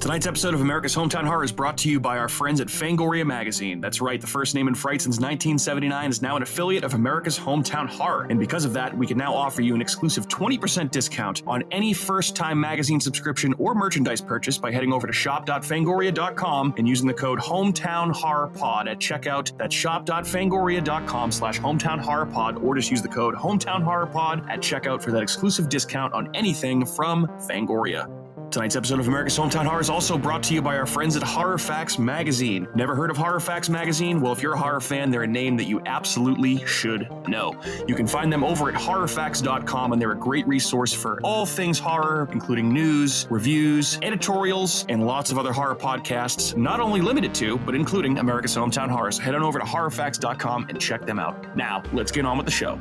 Tonight's episode of America's Hometown Horror is brought to you by our friends at Fangoria magazine. That's right, the first name in fright since 1979 is now an affiliate of America's Hometown Horror. And because of that, we can now offer you an exclusive 20% discount on any first-time magazine subscription or merchandise purchase by heading over to shop.fangoria.com and using the code HometownHorrorPod at checkout. That's shop.fangoria.com/HometownHorrorPod, or just use the code HometownHorrorPod at checkout for that exclusive discount on anything from Fangoria. Tonight's episode of America's Hometown Horror is also brought to you by our friends at Horror Facts Magazine. Never heard of Horror Facts Magazine? Well, if you're a horror fan, they're a name that you absolutely should know. You can find them over at horrorfacts.com, and they're a great resource for all things horror, including news, reviews, editorials, and lots of other horror podcasts, not only limited to, but including America's Hometown Horror. So head on over to horrorfacts.com and check them out. Now, let's get on with the show.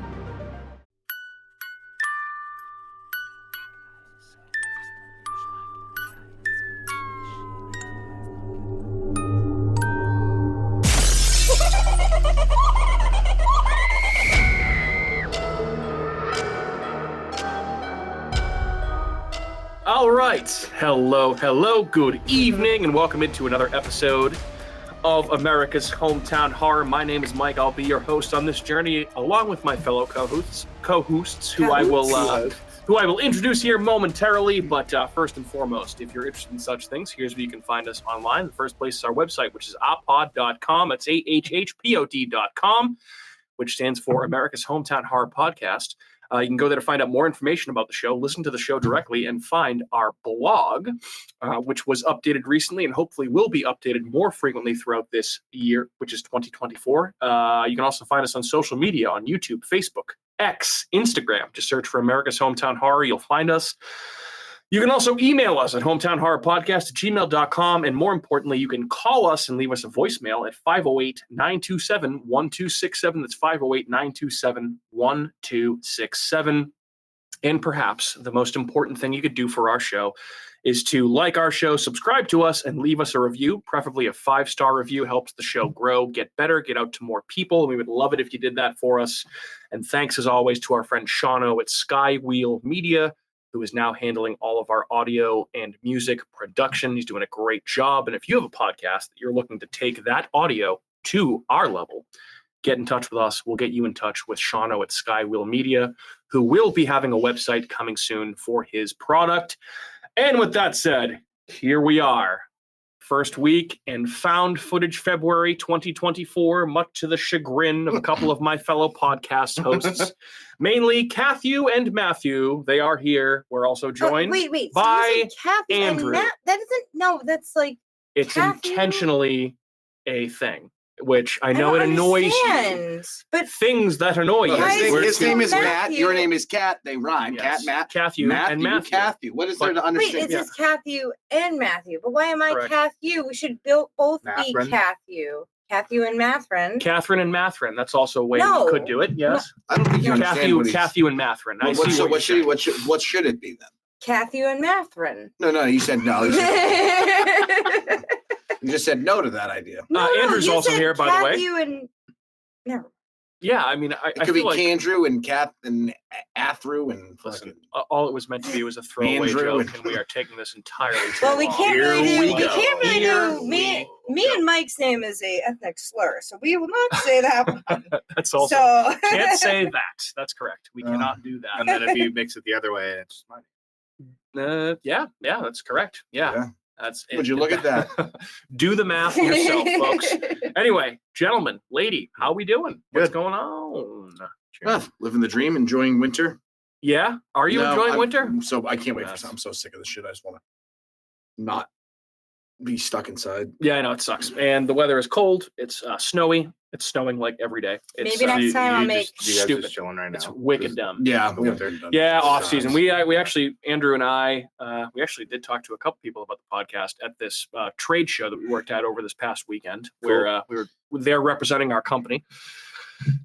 All right. Hello, good evening, and welcome into another episode of America's Hometown Horror. My name is Mike. I'll be your host on this journey, along with my fellow co-hosts, who I will introduce here momentarily. But first and foremost, if you're interested in such things, here's where you can find us online. The first place is our website, which is ahpod.com. It's AHHPOD.com, which stands for America's Hometown Horror Podcast. You can go there to find out more information about the show, listen to the show directly, and find our blog, which was updated recently and hopefully will be updated more frequently throughout this year, which is 2024. You can also find us on social media on YouTube, Facebook, X, Instagram. Just search for America's Hometown Horror. You'll find us. You can also email us at hometownhorrorpodcast@gmail.com. And more importantly, you can call us and leave us a voicemail at 508-927-1267. That's 508-927-1267. And perhaps the most important thing you could do for our show is to like our show, subscribe to us, and leave us a review. Preferably a 5-star review. Helps the show grow, get better, get out to more people. We would love it if you did that for us. And thanks, as always, to our friend Shaun at Skywheel Media, who is now handling all of our audio and music production. He's doing a great job. And if you have a podcast that you're looking to take that audio to our level, get in touch with us. We'll get you in touch with Shaun at Skywheel Media, who will be having a website coming soon for his product. And with that said, here we are. First week in found footage February 2024, much to the chagrin of a couple of my fellow podcast hosts, mainly Cathy and Matthew. They are here. We're also joined by Andrew. That isn't, no, that's like it's Cathy? Intentionally a thing, which I know it annoys you. But things that annoy you. His name is Matt. Your name is Cat. They rhyme. Yes. Cat, Matt. Cathy and Matthew. Cathy. What is there to understand? wait, it says Cathy and Matthew. But why am I Correct. Cathy? We should both be Mathren. Cathy. Cathy and Mathren. Catherine and Mathren. That's also a way No. we could do it. Yes. I don't think you understand what he's... Cathy and Mathren. I see So what what should it be then? Cathy and Mathren. No, you said no. You just said no to that idea. Andrew's also here, by the way. Cathy and... Never. Yeah, I mean, It could be feel like Candrew and Cat and Athrew and listen, fucking... all it was meant to be was a throwaway Andrew joke, and we are taking this entirely too Well, we long. can't really Here do. we We go. can't really Here do. Me we and Mike's name is a ethnic slur, so we will not say that one. That's also So can't say that. That's correct. We cannot do that. And then if he makes it the other way, it's mine. Yeah, that's correct. Yeah. That's Would you look at that? Do the math yourself, folks. Anyway, gentlemen, lady, how we doing? What's going on? Well, living the dream, enjoying winter. Yeah, are you enjoying winter? So I can't wait for I'm so sick of this shit. I just want to not be stuck inside. Yeah, I know it sucks. And the weather is cold. It's snowy. It's snowing like every day. It's, Maybe next time I'll make. You guys stupid. just chilling right now. It's wicked dumb. Yeah, Yeah, off season. We actually, Andrew and I, we actually did talk to a couple people about the podcast at this trade show that we worked at over this past weekend, where we were there representing our company.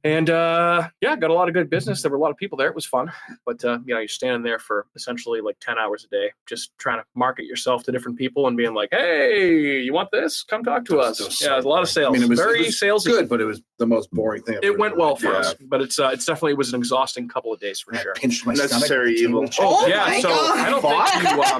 And got a lot of good business. There were a lot of people there. It was fun. But you're standing there for essentially like 10 hours a day, just trying to market yourself to different people and being like, hey, you want this? Come talk to us. Yeah, there's a lot of sales. I mean, it was very salesy. Good, but it was the most boring thing. It went well for us, but it's definitely was an exhausting couple of days for sure. Pinched my Necessary stomach. evil. Oh yeah, my so God. I don't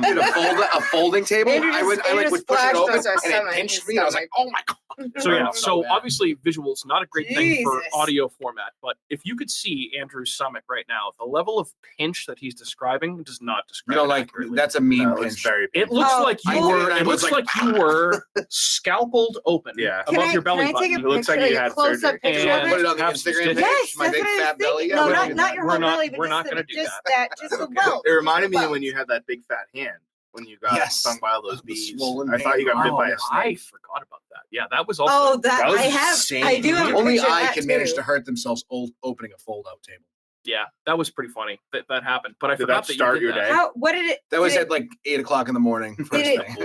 think you Dude, a folding table. Andrew I would just push it open splashed us and our it pinched stomach. me. I was like, oh my god. So yeah, Oh, so bad. obviously visuals not a great thing for Jesus. audio format, but if you could see Andrew's stomach right now, the level of pinch that he's describing does not You describe. know, it like accurately. that's a mean It's pinch. very. It looks Oh, like you I were. did, I It was looks like, like you were scalpeled open Yeah. above your belly Can I button. take It looks like you had close-up surgery. picture And of Put it? it on the have Instagram stitches. page. Yes, My that's big what I was fat belly. thinking. Yeah, No, we're not gonna not do your We're whole not- belly, but we're just not the- gonna do just that. just the Okay. welt. It reminded just me the of when welt. you had that big fat hand when you got Yes. stung by all those The bees. swollen I thought you got bit Oh, by a I snake. forgot about that. Yeah, that was also. Oh, that That was I have. insane. I do have a Only picture of I that can too. manage to hurt themselves opening a fold-out table. Yeah, that was pretty funny that happened. But I Did forgot that that start you did your that. day? How? What did it? That was did at like 8:00 in the morning. First Did thing.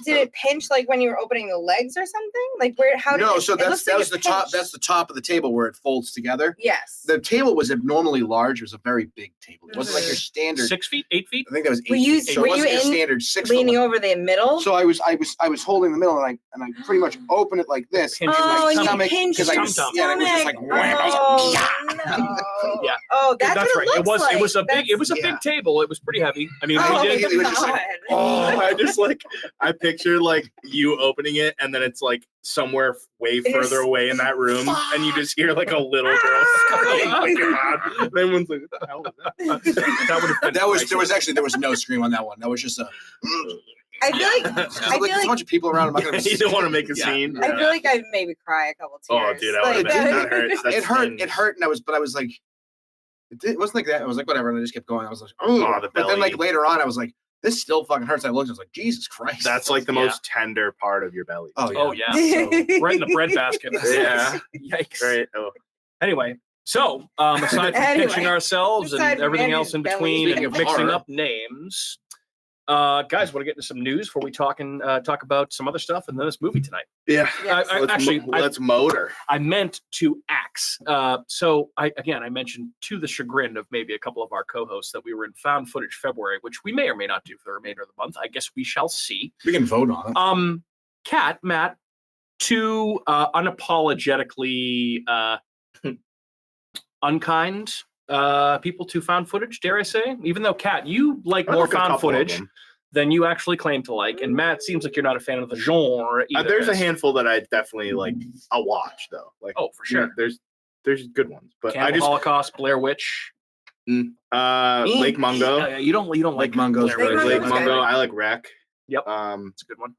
Did it pinch like when you were opening the legs or something? Like where? How did No, it, so it that looks was like the it top. pinched. That's the top of the table where it folds together. Yes. The table was abnormally large. It was a very big table. It wasn't like your Mhm. standard. 6 feet, 8 feet. I think that was 8 Were you- feet. So were it wasn't you your in- standard 6 Leaning foot. over the middle. So I was holding the middle and I pretty much open it like this. Pinch Oh, your and you stomach. pinched because I your was- stomach. yeah, it was just like wham. I was like, Oh, no. Yeah. Oh, that's what right. it looks like. It was a big. That's- It was a Yeah. big table. It was pretty heavy. I mean, Oh, we did. it was just like, God. Oh, I just I picture like you opening it and then it's like somewhere way It is- further away in that room and you just hear like a little girl scream like God. And everyone's like, what the hell is that? That would have been. there was no scream on that one. That was just a. I feel like There's I feel there's a like bunch of people around. I'm not gonna. You don't want to make a Yeah. scene. I feel like I'd maybe cry a couple Oh, tears. dude, Like, that hurts. That's It hurt. thin. It hurt, and I was like, it wasn't like that. I was like, whatever, and I just kept going. I was like, oh, the but then like belly. later on, I was like, this still fucking hurts. I looked, I was like, Jesus Christ. That's like the Yeah. most tender part of your belly. Oh yeah. Oh yeah. So, right in the bread basket. Yeah. Yikes. Right. Oh. Anyway, so aside from Anyway, pinching ourselves aside and from everything Andrew's else in belly. between Speaking and of mixing horror. up names, guys, want to get into some news before we talk about some other stuff and then this movie tonight. Yeah. Yes. Let's motor. I meant to axe. So I mentioned to the chagrin of maybe a couple of our co-hosts that we were in Found Footage February, which we may or may not do for the remainder of the month. I guess we shall see. We can vote on it. Kat, Matt, two unapologetically unkind people to Found Footage, dare I say? Even though, Kat, you like I more like a Found couple of Footage them. than you actually claim to like, and Matt seems like you're not a fan of the genre either. There's a guys. handful that I definitely like. I'll watch though. Like, Oh, for sure. There's good ones, but Cannibal I just Holocaust, Blair Witch. Lake Mungo. You don't like Lake Mungo's Blair Lake Witch. Lake Mungo's Mungo. good. I like Wreck. Yep. It's a good one.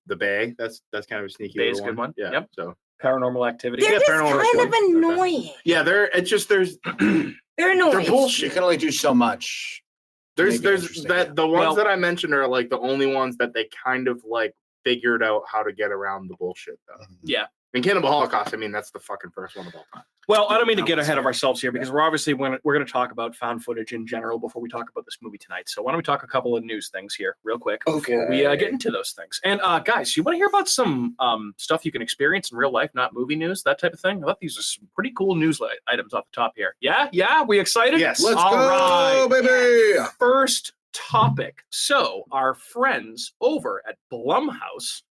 The Bay. That's kind of a sneaky. Bay's little a good one. Yeah. Yep. So Paranormal Activity. They're Yeah, just Paranormal kind of Activity. Okay. annoying. yeah, there's They're annoying. they're You bullshit. can only do so much. There's Make it interesting, that yeah. the ones Well- that I mentioned are like the only ones that they kind of like figured out how to get around the bullshit though. Yeah. And Cannibal Holocaust, I mean, that's the fucking first one of all time. Well, I don't mean to That get one's ahead of fair. ourselves here because we're obviously we're going to talk about found footage in general before we talk about this movie tonight. So why don't we talk a couple of news things here real quick before we get into those things. And guys, you want to hear about some stuff you can experience in real life, not movie news, that type of thing? I thought these are some pretty cool news items off the top here. Yeah, we excited? Yes. Let's All go, right. baby. First topic. So our friends over at Blumhouse,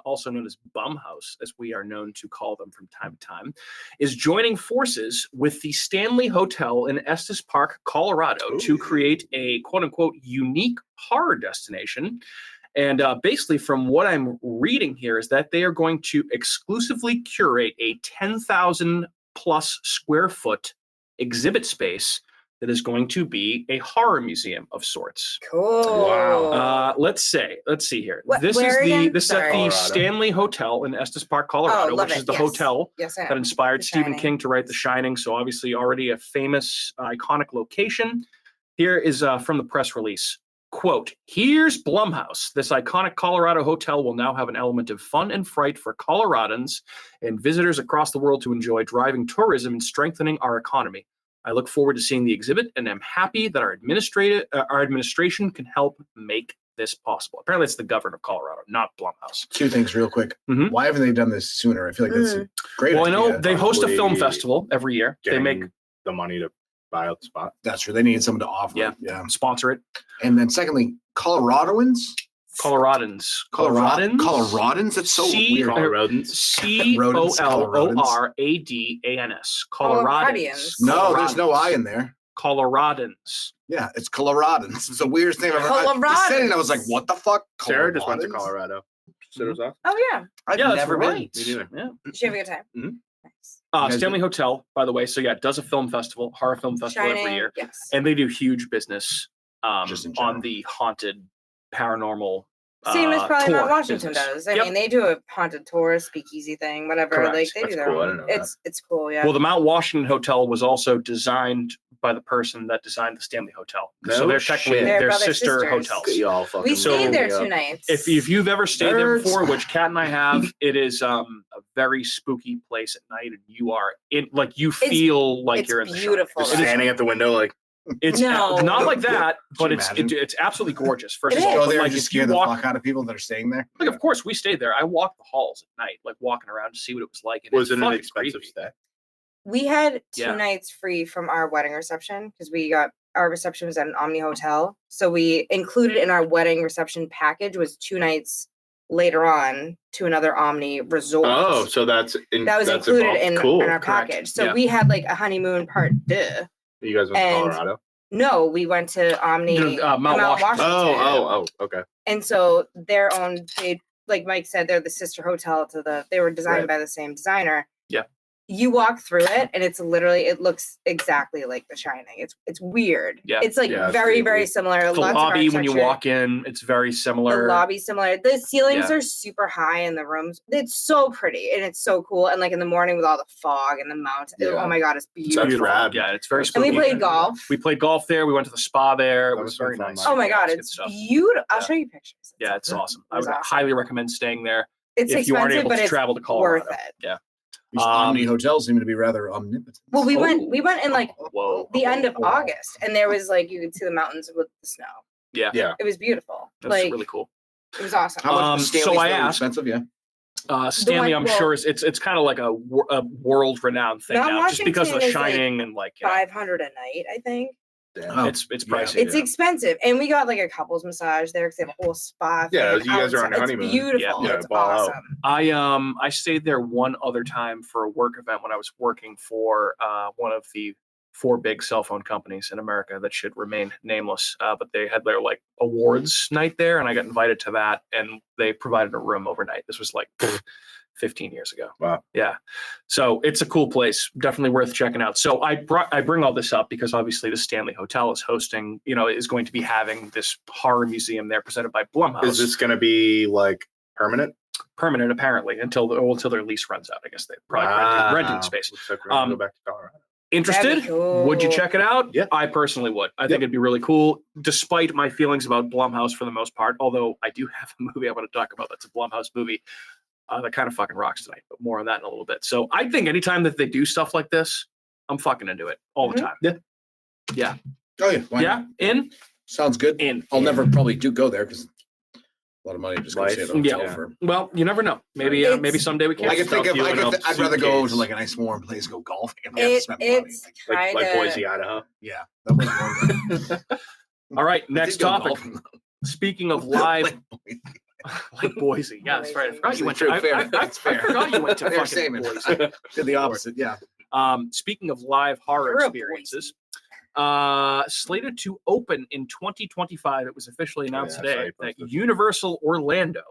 also known as Bumhouse, as we are known to call them from time to time, is joining forces with the Stanley Hotel in Estes Park, Colorado, to create a quote-unquote unique horror destination. And basically, from what I'm reading here, is that they are going to exclusively curate a 10,000 plus square foot exhibit space that is going to be a horror museum of sorts. Cool. Wow. Let's see here. What- This where is again? this is at Sorry. the Colorado. Stanley Hotel in Estes Park, Colorado, love which it. is the Yes. hotel Yes, I that am. inspired The Stephen Shining. King to write The Shining. So obviously already a famous, iconic location. Here is from the press release. Quote, here's Blumhouse. This iconic Colorado hotel will now have an element of fun and fright for Coloradans and visitors across the world to enjoy, driving tourism and strengthening our economy. I look forward to seeing the exhibit, and I'm happy that our administration can help make this possible. Apparently, it's the governor of Colorado, not Blumhouse. 2 things real quick. Mhm. Why haven't they done this sooner? I feel like that's a great Well, I idea. know they host a film Probably festival every year. They make Getting the money to buy out the spot. That's true. They needed someone to offer Yeah. it. Yeah. sponsor it. And then secondly, Coloradoans? Coloradans. Coloradans? That's so weird. Coloradans. Coloradans. Coloradans. No, there's no I in there. Coloradans. Yeah, it's Coloradans. It's the weirdest name I've ever heard. I said it and I was like, what the fuck? Sarah just went to Coloradans? Colorado. Said it was awesome. Oh yeah. I've Yeah, that's never right. been. Me neither. Yeah. Did you have a good time? Nice. guys Stanley Hotel, by the way. So yeah, it does a film festival, horror film festival every year, Yes. and they do huge business Just in general. on the haunted, paranormal. Same as probably tour Mount Washington business. does. I Yep. mean, they do a haunted tour, speakeasy thing, whatever. Correct. Like they That's do their cool. I own. didn't know It's cool. Yeah. Well, the Mount Washington Hotel was also designed by the person that designed the Stanley Hotel. So No they're technically shit. They're their brother sister sisters. hotels. Y'all fucking we stayed there up. 2 nights. If you've ever stayed there Nerds. before, which Kat and I have, it is a very spooky place at night, and you are in like you feel like it's you're in the beautiful. Shining. Just standing at the window like, It's No. not like that, but you it's absolutely gorgeous. First It of all, is. Go but, there like and just if you scare the walk, fuck out of people that are staying there. like of course we stayed there. I walked the halls at night, like walking around to see what it was like. And was it's it an fucking expensive creepy. stay? we had 2 Yeah. nights free from our wedding reception because our reception was at an Omni Hotel. So we included in our wedding reception package was 2 nights later on to another Omni resort. Oh, so that was included involved. in Cool. our correct. package. So Yeah. we had like a honeymoon part deux. You guys went to and- Colorado? No, we went to Omni Mount Washington. Oh, okay. And so their own, they, like Mike said, they're the sister hotel to they were designed Right. by the same designer. Yeah. You walk through it and it's literally, it looks exactly like The Shining. It's weird. Yeah. It's like Yeah, it's very, creepy. very similar. The Lots of lobby when you architecture. walk in, it's very The similar. lobby similar. The ceilings Yeah. are super high in the rooms. It's so pretty and it's so cool. And like in the morning with all the fog and the mountain. Yeah. Oh my God, it's That's beautiful. rad. Yeah, it's very And spooky. we played golf. We played golf there. We went to the spa there. It That was was some very fun nice. night. Oh my God, Yeah, good it's stuff. beautiful. I'll Yeah. show you pictures. Yeah, it's awesome. I It's would awesome. highly recommend staying there It's if you aren't expensive, able but to it's travel to Colorado. worth it. Yeah. These Omni hotels seem to be rather omnipotent. Well, we Oh. went in like Whoa. the end of Whoa. August, and there was like you could see the mountains with the snow. Yeah. Yeah. It was beautiful. That's Like really cool. it was awesome. How much Um, Stanley's so I very asked- expensive? Yeah. Stanley, I'm well- sure it's kind of like a world renowned thing Mount now, just because of The Washington is, like, Shining and like you know, 500 a night, I think. Oh, it's yeah. pricey. It's expensive, and we got like a couples massage there because they have a whole spa. Yeah, thing you guys are on your outside. honeymoon. It's beautiful. Yeah, It's ball out. awesome. I stayed there one other time for a work event when I was working for one of the 4 big cell phone companies in America that should remain nameless. But they had their like awards night there, and I got invited to that, and they provided a room overnight. This was like 15 years ago. Wow. Yeah. So it's a cool place. Definitely worth checking out. So I bring all this up because obviously the Stanley Hotel is hosting, is going to be having this horror museum there presented by Blumhouse. Is this going to be like permanent? Permanent, apparently, until their lease runs out. I guess they probably renting space. Looks like we're gonna go back to Colorado. Interested? Would you cool. check it out? Yeah. I personally would. I think it'd be really cool, despite my feelings about Blumhouse for the most part. Although I do have a movie I want to talk about that's a Blumhouse movie that kind of fucking rocks tonight. But more on that in a little bit. So I think anytime that they do stuff like this, I'm fucking into it all the Mhm. time. Yeah. Yeah. Oh yeah. Why Yeah. not? In. Sounds good. In. I'll never probably do go there because a lot of money just go stay at a hotel Yeah. for. Well, you never know. Maybe It's- maybe someday we can. I can think of. stuff you in a I'd rather go suitcase. to like a nice warm place, go golfing. And have to spend money. It's Like kind Boise, of. Idaho. Yeah. That was one. All right. I Next did go topic. golfing, though. Speaking of live, Like, boy, like Boise. Yeah, that's right. I forgot you went to. True, fair. I That's fair. forgot you went to Fair fucking statement. Boise. did the opposite. Yeah. Speaking of live horror You're a experiences, slated to open in 2025, it was officially announced Yeah, I saw today you that posted. Universal Orlando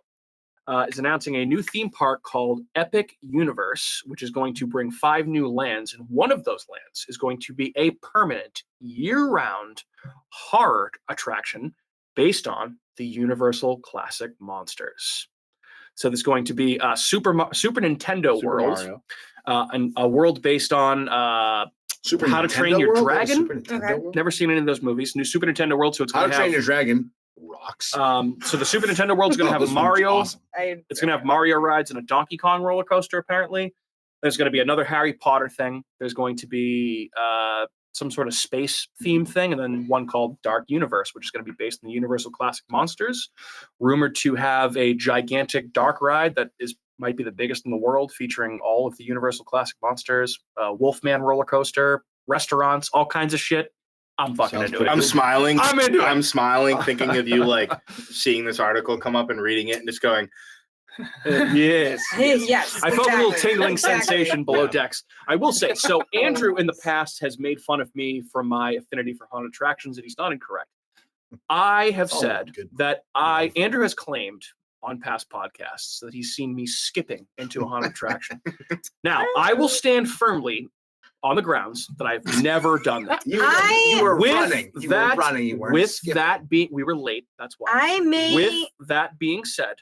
is announcing a new theme park called Epic Universe, which is going to bring 5 new lands. And one of those lands is going to be a permanent, year-round horror attraction based on the Universal classic monsters. So there's going to be a Super Nintendo Super world, Mario. and a world based on Super How to Nintendo Train Your World or Dragon? Super Nintendo Okay. World? never seen any of those movies. New Super Nintendo world, so it's How going to to Train Your have. Dragon rocks. So the Super Nintendo world's going to have a This one's Mario. awesome. It's going to have Mario rides and a Donkey Kong roller coaster. Apparently, there's going to be another Harry Potter thing. There's going to be some sort of space theme thing, and then one called Dark Universe, which is going to be based on the Universal Classic Monsters. Rumored to have a gigantic dark ride that might be the biggest in the world, featuring all of the Universal Classic Monsters, Wolfman roller coaster, restaurants, all kinds of shit. I'm fucking Sounds into pretty it. I'm smiling. I'm into it. I'm smiling, thinking of you like seeing this article come up and reading it and just going, Yes. Yes. I felt a little exactly. tingling Exactly. sensation below Yeah. decks. I will say, so Andrew in the past has made fun of me for my affinity for haunted attractions, and he's not incorrect. I have Oh, said good. that Love. Andrew has claimed on past podcasts that he's seen me skipping into a haunted attraction. Now, I will stand firmly on the grounds that I've never done that. You I- were With running. You that- were running. You weren't With skipping. that being, we were late. That's why. I may. With that being said,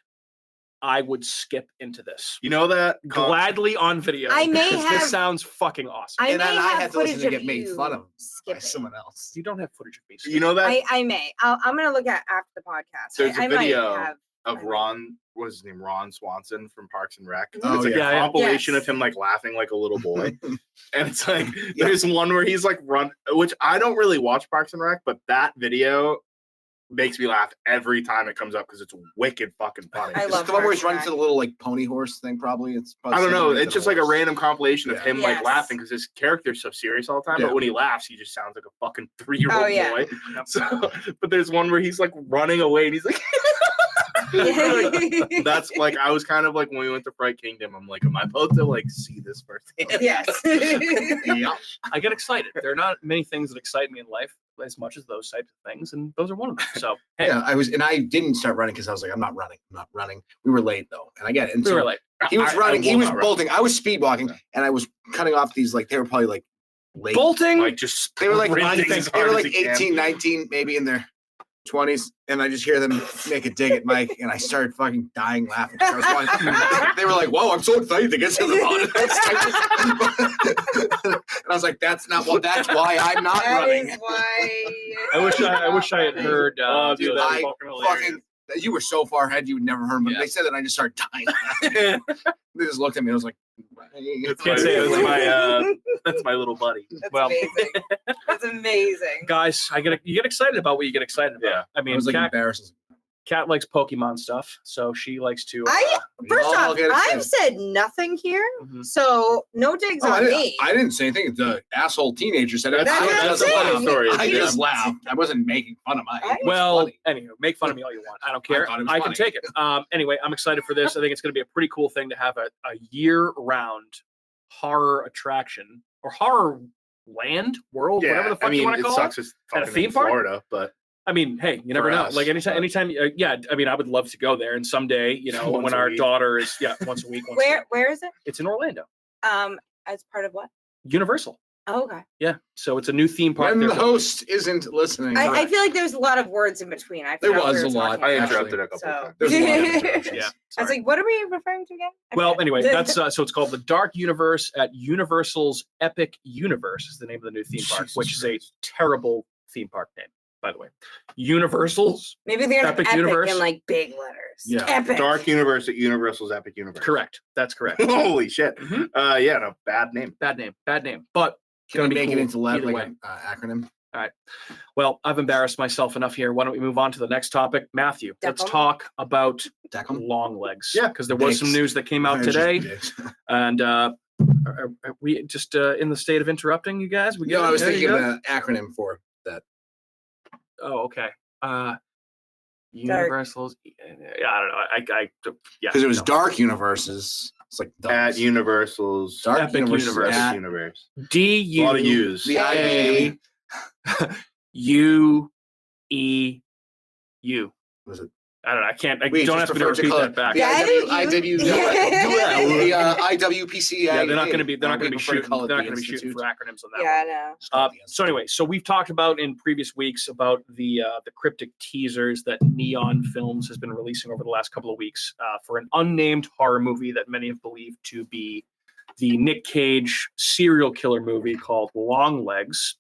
I would skip into this you know that gladly on video. I may because have- this sounds fucking awesome. I And may then I have had to listen footage to of get made you fun of by skipping. someone else. You don't have footage of me. you know that I may. I'm gonna look at after the podcast. There's a I might video have. of Ron, what's his name? Ron Swanson from Parks and Rec. Oh, It's like yeah, a yeah. compilation Yes. of him like laughing like a little boy. And it's like there's one where he's like which I don't really watch Parks and Rec, but that video makes me laugh every time it comes up because it's wicked fucking funny. I Is love it the one where he's Parks and running to the little like pony horse thing? Probably it's. I don't know. probably It's just like a horse. random compilation of Yeah. him like Yes. laughing because his character's so serious all the time. Yeah. But when he laughs, he just sounds like a fucking 3-year-old Oh, yeah. boy. So, but there's one where he's like running away and he's like, that's like I was kind of like when we went to Fright Kingdom. I'm like, am I about to like see this firsthand? Yes. Yeah. I get excited. There are not many things that excite me in life as much as those types of things, and those are one of them. So hey, Yeah, I didn't start running because I was like, I'm not running. We were late though, and I get it. And we so were like, he was running, he will was not run. bolting. I was speed walking, and I was cutting off these like they were probably like late. bolting. Like just They were like sprinting as they were hard like as he can. 18, 19, maybe in their 20s, and I just hear them make a dig at Mike, and I started fucking dying laughing. I was going, they were like, "Whoa, I'm so excited to get to the bottom." And I was like, "That's not what. That's why I'm not That running." is why. I wish I had heard. Oh, Dude, that's I fucking hilarious. fucking. You were so far ahead, you would never heard. But Yeah. they said that, and I just started dying. They just looked at me. and I was like, Can't say it was my, that's my little buddy. That's Well- amazing. That's amazing. guys. You get excited about what you get excited about. Yeah. I I mean, was like Kat embarrassed. likes Pokemon stuff, so she likes to. First all off, get excited. I've said nothing here, Mhm. so no digs Oh, on me. I didn't say anything. The asshole teenager said it. That's what I'm That's a saying. funny story. I You just just- laughed. I wasn't making fun of Mike. I- Well, funny. anyway, make fun of me all you want. I don't care. thought it was I can funny. take it. Anyway, I'm excited for this. I think it's going to be a pretty cool thing to have a year-round horror attraction or horror land, world, whatever the fuck I mean, you want to it call sucks it. it's At a fucking theme in park? Florida, but I mean, hey, you never For know. us, Like but- anytime, yeah. I mean, I would love to go there, and someday, you know, Once when a our week. daughter is, once a week. Once a week. Where is it? It's in Orlando, As part of what? Universal. Oh, okay. Yeah, so it's a new theme park. When they're the building. host isn't listening. I feel like there's a lot of words in between. I There forgot what was we a were lot. talking I about. interrupted a couple So- times. There's a lot of I interruptions. Yeah. was like, what are we referring to again? Well, Okay. anyway, that's so it's called the Dark Universe at Universal's Epic Universe is the name of the new theme park, Jesus which is a Christ. terrible theme park name, by the way. Universal's, Maybe they're Epic epic Universe? in like big letters. Yeah. Epic. Dark Universe at Universal's Epic Universe. correct. That's correct. Holy shit. Mhm. Yeah, no, bad name. Bad name, but Can gonna we be make cool it into letter either like way. an acronym? Well, I've embarrassed myself enough here. Why don't we move on to the next topic, Matthew? Let's Deckham. talk about Deckham? Longlegs. Yeah, because there was some dicks. news that came out Just today, dicks. and are we just in the state of interrupting you guys? We No, good? I was There you thinking go. of an acronym for that. Oh, okay. Universal's. Yeah, I don't know. Yeah. Because it was no. Dark Universes. It's like At ducks. Universal's Dark Epic Universes Universe. at Universe. D A lot of U U's. the A IBA. U E U. Was it? I don't know. I can't. We don't just ask me to prefer to repeat call that it back. the Yeah, IWPC. Yeah. The IWPC. Yeah, they're not going to be. They're not going to be shooting. They're not going to be shooting for acronyms on that. Yeah, I know. So anyway, so we've talked about in previous weeks about the cryptic teasers that Neon Films has been releasing over the last couple of weeks for an unnamed horror movie that many have believed to be the Nick Cage serial killer movie called Longlegs.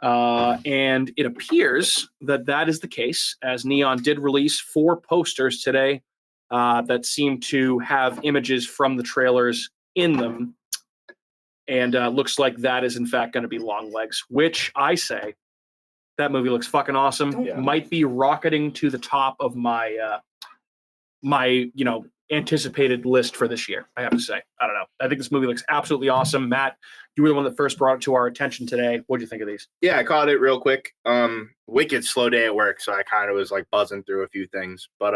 And it appears that that is the case, as Neon did release 4 posters today that seem to have images from the trailers in them. And looks like that is in fact going to be Longlegs, which I say that movie looks fucking awesome. Yeah. Might be rocketing to the top of my my anticipated list for this year. I have to say, I don't know. I think this movie looks absolutely awesome. Matt, you were the one that first brought it to our attention today. What do you think of these? Yeah, I caught it real quick. Wicked slow day at work, so I kind of was like buzzing through a few things. But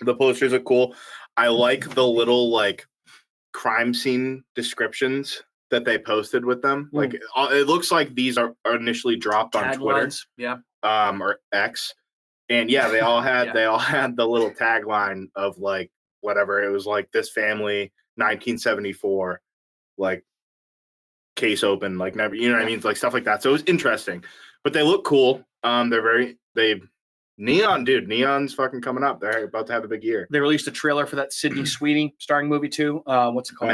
the posters are cool. I like the little like crime scene descriptions that they posted with them. Like it looks like these are initially dropped on Twitter, yeah, or X. And yeah, they all had the little tagline of like whatever. It was like this family 1974, like case open, like never, you know what I mean? Like stuff like that. So it was interesting. But they look cool. Neon's fucking coming up. They're about to have a big year. They released a trailer for that Sydney Sweeney starring movie too. What's it called?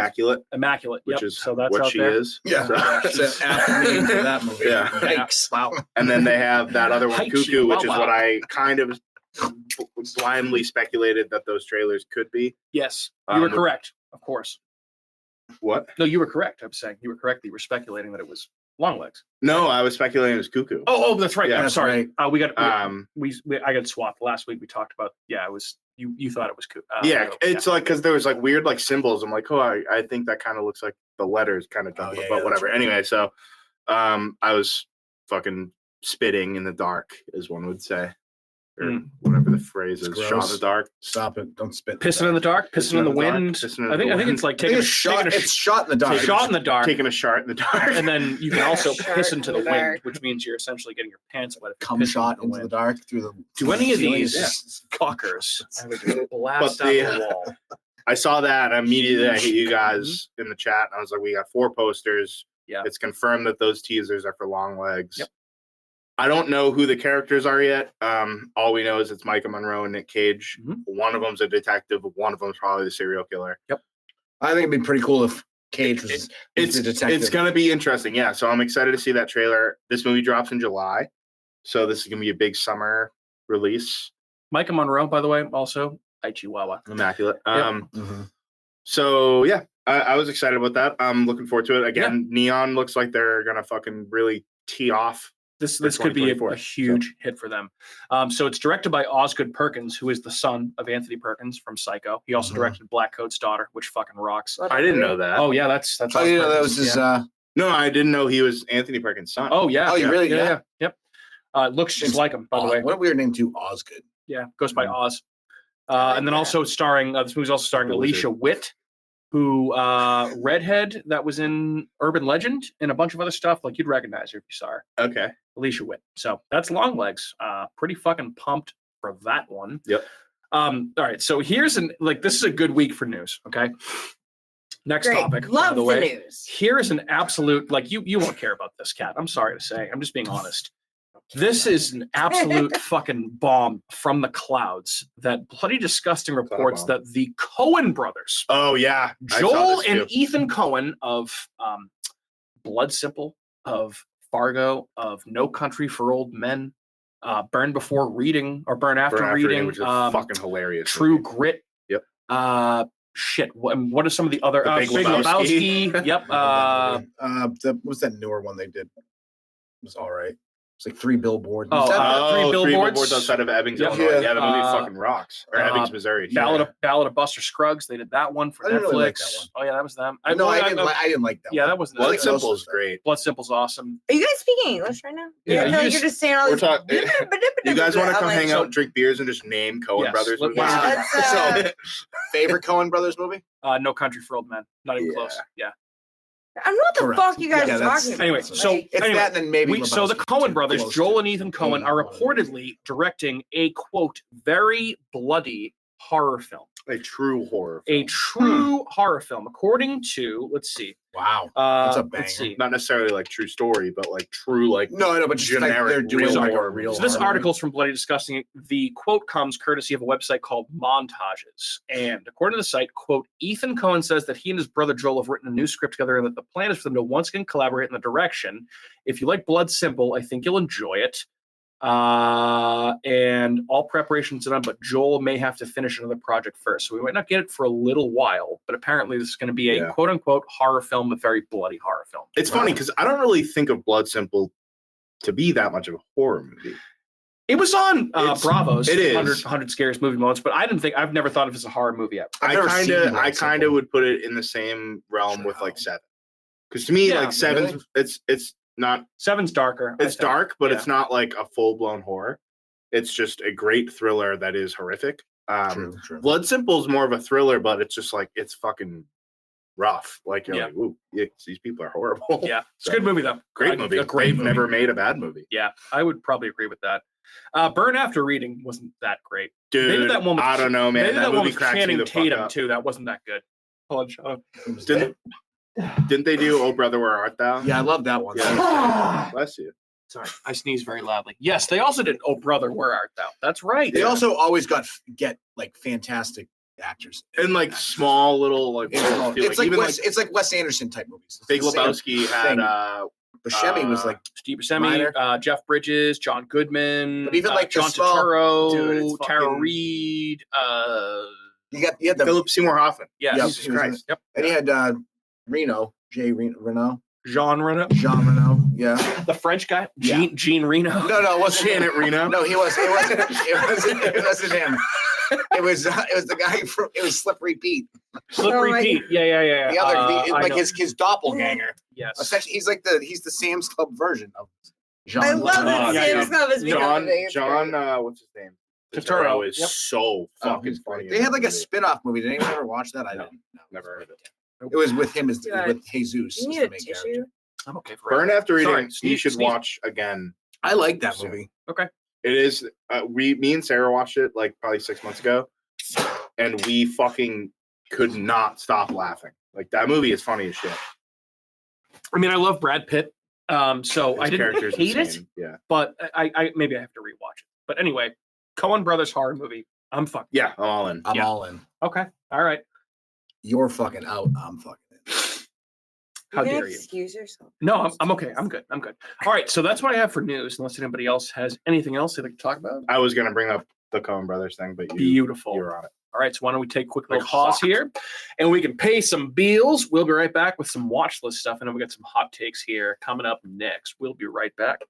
Immaculate, Which is so that's what out she there. is. Yeah, So- that's an apt name for that movie. Yeah. Yikes. Wow. And then they have that other one, Hi, Cuckoo, which is Chihuahua. what I kind of blindly speculated that those trailers could be. Yes, you were Um, correct. Of course. What? No, you were correct. I'm saying you were correct. That you were speculating that it was Longlegs. No, I was speculating it was Cuckoo. Oh, that's right. Yeah, I'm that's sorry. We got Um, I got swapped last week. We talked about it was you thought it was yeah, it's like because there was like weird like symbols. I'm like, oh, I think that kind of looks like the letters kind of jump, yeah, but yeah, whatever. that's right. Anyway, so I was fucking spitting in the dark, as one would say, or whatever the phrase It's is. Shot in gross. the dark. Stop it. Don't spit. pissing in the dark, pissing in the wind. Pissing in I think the it's like I think taking it's shot. It's shot in the dark. shot in the dark, taking a shot in the dark. and then you can also Shot piss in into the the wind, dark. which means you're essentially getting your pants wet. If you Come piss shot the into the wind. dark through the. Do any of ceiling. these Yeah. fuckers ever just blast But out the- of the wall? I saw that and immediately I hit you guys in the chat. I was like, we got 4 posters. Yeah. It's confirmed that those teasers are for Longlegs. Yep. I don't know who the characters are yet. All we know is it's Micah Monroe and Nick Cage. Mhm. One of them's a detective. One of them's probably the serial killer. I think it'd be pretty cool if Cage was It's the detective. It's going to be interesting. Yeah. So I'm excited to see that trailer. This movie drops in July. So this is going to be a big summer release. Micah Monroe, by the way, also Chihuahua. Immaculate. Mhm. So yeah, I was excited about that. I'm looking forward to it. Again, Neon looks like they're gonna fucking really tee off. This For could be a 2024, huge hit for them. So it's directed by Osgood Perkins, who is the son of Anthony Perkins from Psycho. He also Mhm. directed Black Coat's Daughter, which fucking rocks. I didn't know that. Oh yeah, that's Oh, Osgood yeah, that Perkins. was his. Yeah. No, I didn't know he was Anthony Perkins' son. Oh yeah. Oh, you yeah, really- Yeah. yeah. Yep. Looks just like him, by the way. What a weird name too. Osgood. Yeah, goes by Mhm. Oz. like And then that. also starring. This movie's also starring The Wizard. Alicia Witt, who redhead that was in Urban Legend and a bunch of other stuff. Like you'd recognize her if you saw her. Okay. Alicia Witt. So that's Longlegs. Pretty fucking pumped for that one. Yep. All right. So here's this is a good week for news. Okay. Next Great. topic. Love by the the way. news. Here is an absolute you won't care about this, Kat. I'm sorry to say. I'm just being honest. This is an absolute fucking bomb from the clouds. That bloody disgusting reports bomb. that the COEN brothers, Oh yeah. I saw Joel this and too. Ethan Coen of Blood Simple, of Fargo, of No Country for Old Men, Burn Before Reading or Burn After, Burn After Reading, which is fucking hilarious. True Grit. Yep. Shit. What are some of the other? The Big Big Lebowski. Lebowski. Yep. What was that newer one they did? It was all right. It's like 3 Billboards. Oh, Was that- Three Three Billboards. billboards outside of Ebbings, Yep. Illinois. Yeah. Yeah, the movie Uh, fucking rocks. Or Ebbings, Missouri. Ballad of Buster Scruggs. They did that one for I didn't Netflix. really like that one. Oh yeah, that was them. I didn't like that. Yeah, one. that wasn't. Blood Like, Simple those- is great. Blood Simple's awesome. Are you guys speaking English right now? Yeah, I feel you like just- you're just saying all We're these. talking. You guys want to come hang so- out, drink beers, and just name Coen Yes, Brothers? let- movies? Yeah, that's, Favorite Coen Brothers movie? No Country for Old Men. Not even Yeah. close. Yeah. I don't know what the Correct. fuck you guys Yeah, are that's- talking about. Anyway, so Like, It's anyway, that, and then maybe. so the Lebowski, Coen too, brothers, close Joel to and Ethan Coen, eight, are one. reportedly directing a quote very bloody horror film. A true horror. A film. true horror film, according to let's see. Wow. That's a banger. Let's see. Not necessarily like true story, but like true like No, but just like generic they're doing real like a horror real. movie. So this horror article's from Bloody Disgusting. The quote comes courtesy of a website called Montages. And according to the site, quote, Ethan Coen says that he and his brother Joel have written a new script together and that the plan is for them to once again collaborate in the direction. If you like Blood Simple, I think you'll enjoy it. And all preparations are done, but Joel may have to finish another project first. So we might not get it for a little while, but apparently this is going to be a quote unquote horror film, a very bloody horror film. It's funny because I don't really think of Blood Simple to be that much of a horror movie. It was on Bravo's it is. 100 Scariest Movie Moments, but I've never thought of it as a horror movie yet. I kind of would put it in the same realm with like Seven. Because to me, like Seven, it's not. Seven's darker. It's dark, but it's not like a full blown horror. It's just a great thriller that is horrific. True. Blood Simple is more of a thriller, but it's just like it's fucking rough. Like you're like, ooh, these people are horrible. Yeah, it's a good movie though. Great movie. A great movie. Never made a bad movie. Yeah, I would probably agree with that. Burn After Reading wasn't that great. Dude, maybe that one I don't know, man. Maybe that one with Channing the Tatum too. That wasn't that good. Didn't they do Oh Brother, Where Art Thou? Yeah, I love that one. Yeah. Bless you. Sorry, I sneezed very loudly. Yes, they also did Oh Brother, Where Art Thou? That's right. They also always get like fantastic actors and like small little like it's like Wes Anderson type movies. Big Lebowski had Buscemi was like Steve Buscemi, Jeff Bridges, John Goodman, but even like John Turturro, Tara Reid. You had the Philip Seymour Hoffman. Yeah, Jesus Christ. Yep. And you had Reno, Jean Reno. Yeah. The French guy, Jean Reno. No, it wasn't Janet Reno. No, he was. It wasn't him. It was the guy from. It was Slippery Pete. Slippery Pete. Yeah. The other, like his doppelganger. Yes. Essentially, he's the Sam's Club version of Jean. I love that Sam's Club is John. What's his name? Turturro is so fucking funny. They had like a spin-off movie. Did anyone ever watch that? I didn't. Never heard of it. It was with him with Jesus. You need a tissue? I'm okay for Burn After Reading. You should watch again. I like that movie. Okay. It is. Me and Sarah watched it like probably 6 months ago, and we fucking could not stop laughing. Like that movie is funny as shit. I mean, I love Brad Pitt, so I didn't hate it. Yeah, but I maybe I have to rewatch it. But anyway, Coen Brothers horror movie. I'm fucking. Yeah, I'm all in. I'm all in. Okay. All right. You're fucking out. I'm fucking in. How dare you? Excuse yourself. No, I'm okay. I'm good. All right. So that's what I have for news. Unless anybody else has anything else they'd like to talk about. I was gonna bring up the Coen Brothers thing, but beautiful. You're on it. All right. So why don't we take a quick little pause here, and we can pay some bills. We'll be right back with some watch list stuff, and then we got some hot takes here coming up next. We'll be right back.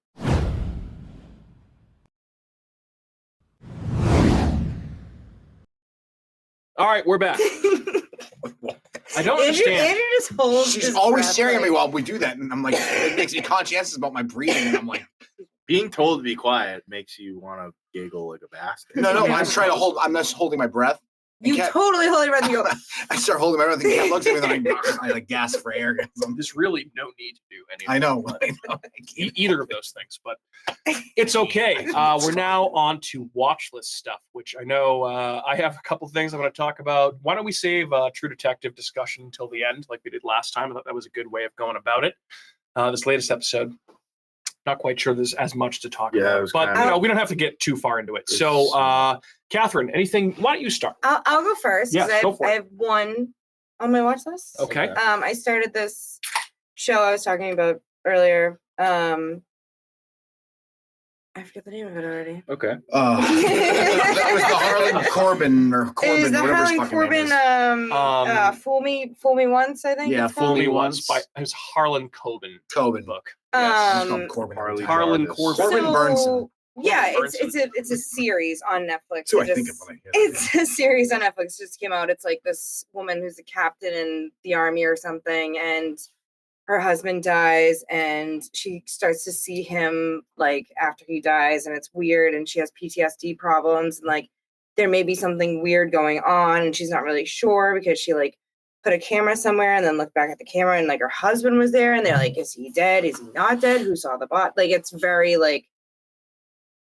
All right, we're back. I don't understand. Andrew just holds. She's always staring at me while we do that, and I'm like, it makes me conscientious about my breathing. And I'm like, being told to be quiet makes you want to giggle like a bastard. No, I'm trying to hold. I'm just holding my breath. You totally hold your breath. You go. I start holding my breath, and Kat looks at me, and I like gasp for air. There's really no need to do anything. I know. Either of those things, but it's okay. We're now on to watch list stuff, which I know I have a couple things I want to talk about. Why don't we save True Detective discussion until the end, like we did last time? I thought that was a good way of going about it. This latest episode. Not quite sure there's as much to talk about, but we don't have to get too far into it. So, Catherine, anything? Why don't you start? I'll go first. Yeah, go for it. I have one on my watch list. Okay. I started this show I was talking about earlier. I forget the name of it already. Okay. That was the Harlan Corbin or Corbin, it was the whatever his Harlan fucking Corbin. name is. Fool Me Once. I think. Yeah, it's Fool called. Me Once. It was Harlan Coben book. Yes, Corbin. Harlan Corbin. Corbin Burnson. Yeah, it's a series on Netflix. So I think of when I hear it's a series on Netflix. Just came out. It's like this woman who's a captain in the army or something, and her husband dies, and she starts to see him like after he dies, and it's weird, and she has PTSD problems, and like there may be something weird going on, and she's not really sure because she like put a camera somewhere and then looked back at the camera, and like her husband was there, and they're like, is he dead? Is he not dead? Who saw the bot? Like it's very like.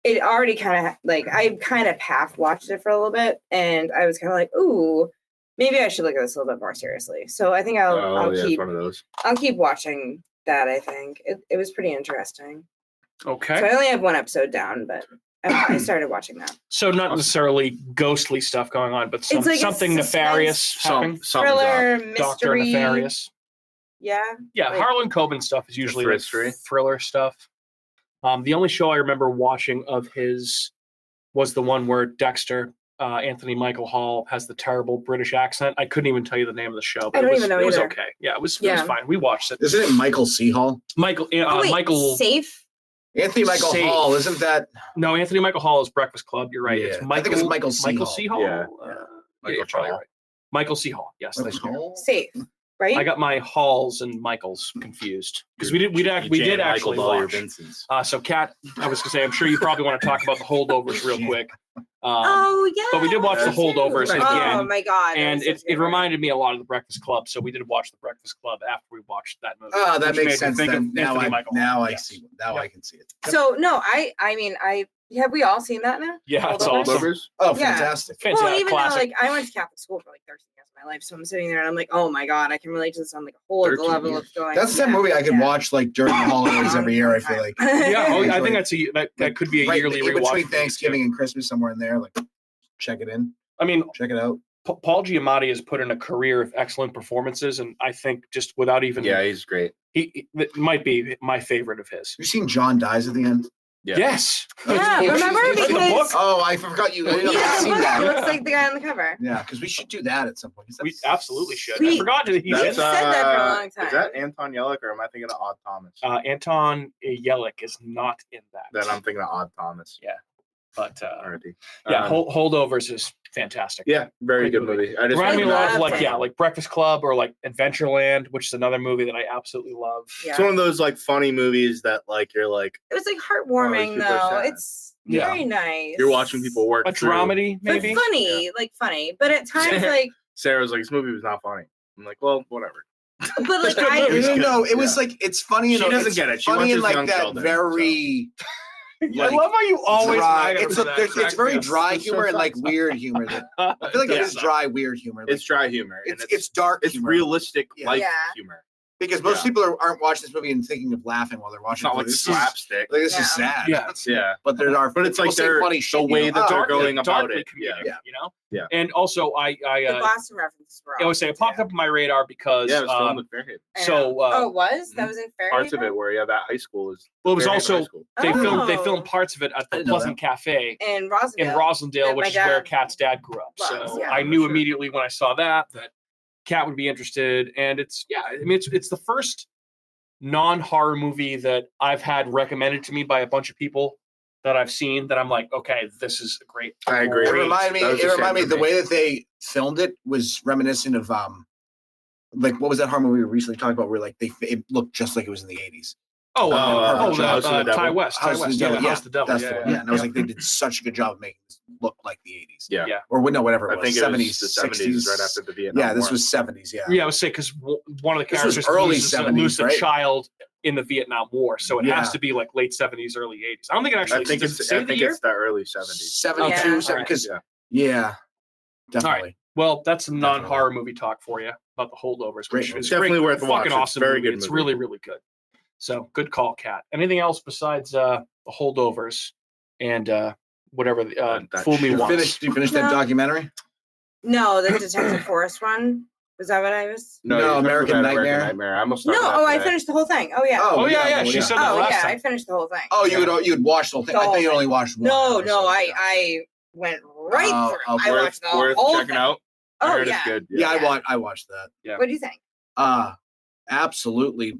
It already kind of like I kind of half watched it for a little bit, and I was kind of like, "Ooh, maybe I should look at this a little bit more seriously." So I think I'll keep watching that. I think it was pretty interesting. Okay. So I only have one episode down, but I started watching that. So not necessarily ghostly stuff going on, but something nefarious happening. Thriller, mystery, Doctor Nefarious. Yeah. Yeah, like, Harlan Coben stuff is usually like thriller stuff. The only show I remember watching of his was the one where Dexter, Anthony Michael Hall, has the terrible British accent. I couldn't even tell you the name of the show. But I don't even know it was either. okay. Yeah, it was fine. We watched it. Isn't it Michael C. Hall? Michael. Wait, Michael. Safe? Anthony Michael Safe. Hall, isn't that? No, Anthony Michael Hall is Breakfast Club. You're right. Yeah, It's I Michael. think it's Michael C. Michael Hall. C. Hall. Yeah. Michael you're probably Hall. right. Michael C. Hall. Yes. Michael Thank you. Hall? Safe, right? I got my Halls and Michaels confused because we did actually all your watch. Vincents. So, Kat, I was gonna say, I'm sure you probably want to talk about the holdovers real quick. Oh yeah. but we did watch the that's true. holdovers Oh again, my god. and that was such a it good one. reminded me a lot of the Breakfast Club. So we did watch the Breakfast Club after we watched that movie. Oh, that which made makes me sense. think of Then. Now Anthony I Michael Hall. Yes. see. Now Yep. I can see it. So no, I mean have we all seen that now? Yeah, it's Holdovers? awesome. Holdovers? Oh, Yeah. fantastic! Fantastic. Well, even classic. though like I went to Catholic school for like 13 years of my life, so I'm sitting there and I'm like, oh my god, I can relate to this on like a whole other 13 level years. of going. That's the movie I could watch like during the holidays every year. I feel like Yeah, I Enjoy think it. that could be a right yearly in rewatch. between Thanksgiving and Christmas, somewhere in there. Like, check it in, I mean, check it out. Paul Giamatti has put in a career of excellent performances, and I think just without even Yeah, he's great. he it might be my favorite of his. You seen John dies at the end? Yeah. Yes. Yeah, Oh, remember it's like the book? because Oh, I forgot you. I he didn't know I'd has a seen book that that. looks like the guy on the cover. Yeah, because we should do that at some point. 'cause We that's- absolutely should. I We- forgot that he That's, did. said that for a long time. Is that Anton Yellick or am I thinking of Odd Thomas? Anton Yellick is not in that. Then I'm thinking of Odd Thomas. But Already. yeah, Holdovers is fantastic. Yeah, very Great good movie. movie. I just Reminded me a lot of love it. like Breakfast Club or like Adventureland, which is another movie that I absolutely love. Yeah. It's one of those like funny movies that like you're like It was like Oh, heartwarming these people are though. sad. It's Yeah. very nice. you're watching people work A through. dramedy, but maybe. funny, like funny. But at times like Sarah's like, this movie was not funny. I'm like, well, whatever. but like good I movies. No, it was Yeah. like it's funny. She and doesn't it's get it. She funny watches and Young like that Sheldon, very. I like, love how you always. dry. nag at It's him for that. it's very Yes, dry it's so humor and like fun. weird humor. I feel like it is dry, weird humor. Like, It's dry humor. and it's dark. It's humor. realistic Yeah. life Yeah. humor. because most Yeah. people aren't watching this movie and thinking of laughing while they're It's watching. not it. like This is- slapstick. Like, this is Yeah. sad. Yeah. Yeah. but there are. But it's like people say they're- funny shit. the way you that know, they're oh, going about darkly it. comedic, Yeah. you know. Yeah. And also, I the Boston references were I would say it popped up on my radar because Yeah, it was filmed with Fairhaven. so oh, it was? That mhm. was in Fairhaven? Parts of it where yeah, that high school is. well, it was Fairhaven High also School. they Oh. filmed parts of it at I the didn't know Pleasant Cafe in Rosendale. in Roslindale, That which my is where dad Kat's dad grew up. loves, So yeah. I knew Sure. immediately when I saw that Kat would be interested, and it's I mean it's the first non-horror movie that I've had recommended to me by a bunch of people that I've seen that I'm like, okay, this is a great. I agree. It great- reminded me. That was It the same reminded me for the me. way that they filmed it was reminiscent of like what was that horror movie we recently talked about where like it looked just like it was in the 80s. Oh, House the of the Ty Devil. West. House of the Devil. House of the Devil. That's Yeah, the one. yeah. Yeah, and I was like, they did such a good job of making this look like the 80s. Yeah. Yeah. Or no, whatever it I was. think it 70s, was the 70s right after the Vietnam Yeah, this War. was 70s. Yeah. Yeah, I would say because one of the This was characters early loses, 70s, loses a right? child in the Vietnam War, so it has Yeah. to be like late 70s, early 80s. I don't think it actually. I think does it it's say I the think year? it's the early 70s. 72, Yeah. Alright. because Yeah. yeah, definitely. Well, that's some non-horror movie talk for you about the holdovers, Great which movie. is Definitely great, worth a watch. fucking It's awesome. very movie. good It's movie. really, really good. So good call, Kat. Anything else besides the holdovers and whatever That fool me You once? finished? You finished that No. documentary? No, the Detective Forrest one. Was that what I was? No, you're talking American about Nightmare. I almost No, started that oh, I today. finished the whole thing. Oh yeah. Oh yeah, well, she said that Oh last yeah, time. I finished the whole thing. Oh, you'd watched the whole thing. I thought you only watched one. No, episode. I went right Oh, through. okay. I Worth, watched the worth whole checking thing. out. I Oh heard yeah. it's good. Yeah, Yeah. I watched that. What do you think? Absolutely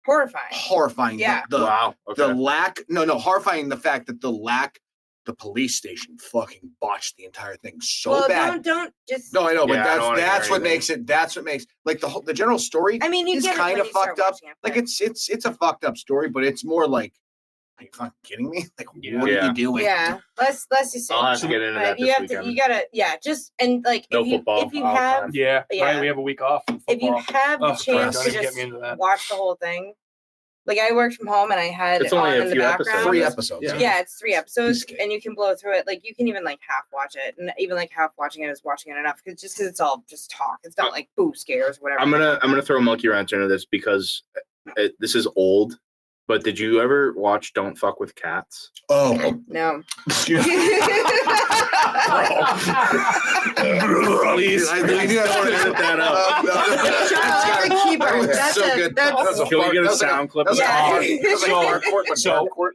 Horrifying. horrifying. Yeah. Wow. Okay. The lack. No, horrifying. The fact that the police station fucking botched the entire thing so well, bad. don't just. No, I know, Yeah, I don't but wanna that's hear what anything. makes it. That's what makes like the general story. I mean, you is get it kind when of you start fucked up. watching it, Like but- it's a fucked up story, but it's more like, are you fucking kidding me? Like, Yeah. what are Yeah. you doing? Yeah, let's just say. I'll have to get into that you this have weekend. to. You gotta. Yeah, just and like No if you football if you all the have time. Yeah, Yeah. right. We have a week off. From if you football. have the Oh, chance don't to even get just me into that. watch the whole thing. Like I worked from home and I had It's it only on a in the few background. episodes. 3 episodes. Yeah. Yeah, it's 3 episodes, Escape. and you can blow through it. Like you can even like half watch it, and even like half watching it is watching it enough because it's all just talk. It's not like boo scares or whatever. I'm gonna throw a monkey wrench into this because this is old. But did you ever watch Don't Fuck with Cats? Oh, No. excuse me. Please. I knew I wanted to edit that out. Sean, that's a keeper. That's so a- good. that's- That was Can we get a that was like sound clip? that was like Yeah. hard- that was like hardcourt, but So, hardcourt.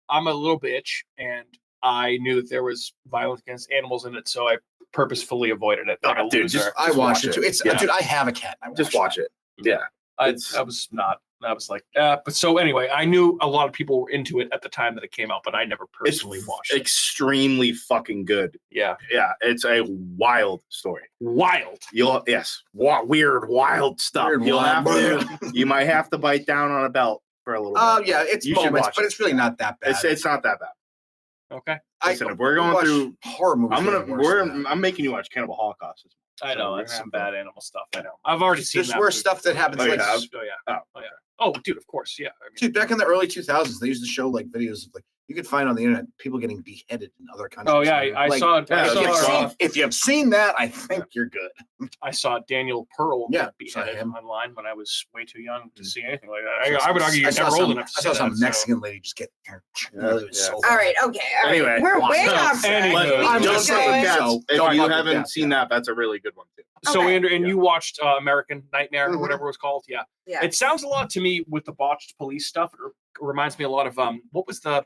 I'm a little bitch, and I knew that there was violence against animals in it, so I purposefully avoided it. Like a Dude, loser. I watched watch it too. it. It's Yeah. dude. I have a cat. I Just watch it. Yeah. I was like, but so anyway, I knew a lot of people were into it at the time that it came out, but I never personally watched it. Extremely fucking good. Yeah, Yeah, it's a wild story. wild. Weird, wild stuff. Weird, You'll wild. have you might have to bite down on a belt for a little bit. Oh yeah, it's You should moments, watch but it. it's really not that bad. It's not that bad. Okay, Listen, if we're going watch through horror movies. I'm making you watch Cannibal Holocaust. I know So that's we're some gonna have bad animal stuff. I know. I've already seen There's that. worse movie. stuff that happens. Oh, you Like, have? Oh yeah. Oh yeah. Oh, dude, of course, yeah. I mean, dude, back in the early 2000s, they used to show like videos of like you could find on the internet people getting beheaded in other countries. oh yeah, I Like, saw. yeah, if you've seen that, I think you're good. I saw Daniel Pearl Yeah, get saw beheaded him. online when I was way too young to see anything like that. I would argue you're I saw never old some- enough to I see saw some that, so- Mexican lady just get Yeah, it was so All right, okay. All right. Anyway, We're way so, off track. anyway, We I'm keep just Don't saying, going. cats. so If don't you fuck with haven't that. seen that, that's a really good one too. So Okay. Andrew, and you watched American Nightmare or Mhm. whatever it was called, yeah. Yeah. It sounds a lot to me with the botched police stuff. It reminds me a lot of what was the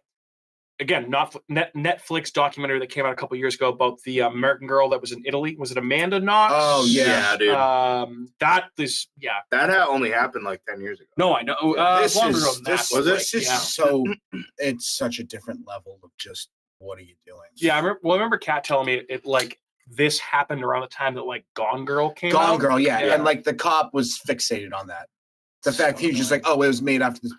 not Netflix documentary that came out a couple years ago about the American girl that was in Italy. Was it Amanda Knox? Oh, Yeah, dude. That is That only happened like 10 years ago. No, I know. This longer is ago than that, this, but, this like, is yeah. so it's such a different level of just what are you doing? Yeah, I remember Kat telling me it like this happened around the time that like Gone Girl came out. Gone Girl, yeah. Yeah. And like the cop was fixated on that. The fact he was just like, oh, it was made after this.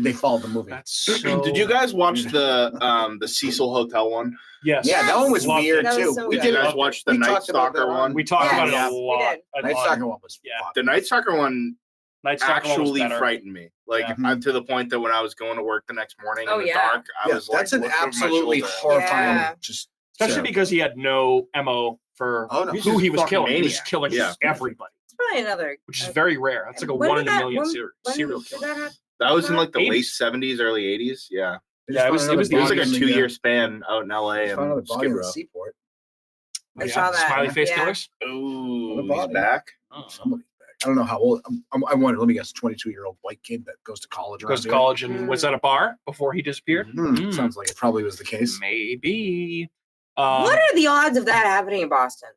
They followed the movie. That's so. Did you guys watch the Cecil Hotel one? Yes. Yeah, that one was Loved weird That was too. so we good. Did you did. guys watch the we Night talked about Stalker that one? We talked Yeah, about it yeah, a we lot. did. Night Stalker one was Yeah. fucked. The Night Stalker one Night Stalker one was actually better. frightened me. Like Yeah. to the point that when I was going to work the next morning Oh, in the yeah. dark, I Yeah, was like, that's an looking over my absolutely shoulder. horrifying. Yeah. Just Especially so- because he had no MO for Oh, no. He's who just he was fucking killing. He was maniac. killing Yeah. everybody, It's probably another. which is very rare. That's like a When one did in a that- million when serial did killer. that happen? That was in like the 80s. late 70s, early 80s. Yeah. They Yeah, just it was- found it was another It was like body a in the, 2-year span out in LA they found another and body Skid in the Row. seaport. I saw that. Smiley face Yeah. killers. Ooh, What he's body? back. Oh. Somebody's back. I don't know how old. I wonder. Let me guess. 22-year-old white kid that goes to college. Goes to around college and was at a bar before he disappeared. here. Hmm, Mm. Sounds like it probably was the case. Maybe. What are the odds of that happening in Boston?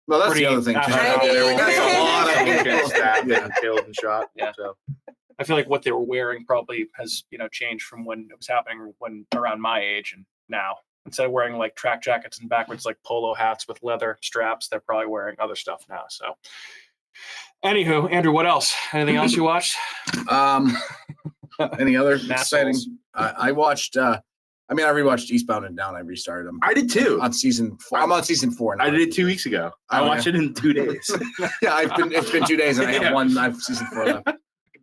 Well, that's Pretty- the other thing. too. I mean- There's a lot of them Yeah. getting stabbed and killed and shot. Yeah. So I feel like what they were wearing probably has changed from when it was happening when around my age and now. Instead of wearing like track jackets and backwards like polo hats with leather straps, they're probably wearing other stuff now. So, anywho, Andrew, what else? Anything else you watched? Any other Mass exciting? holes. I watched. I rewatched Eastbound and Down. I restarted them. I did too. On season 4. I'm on season 4 now. I did it 2 weeks ago. I Oh, watched it in 2 days. Yeah, it's been 2 days and I have Yeah. one. I have season 4 left.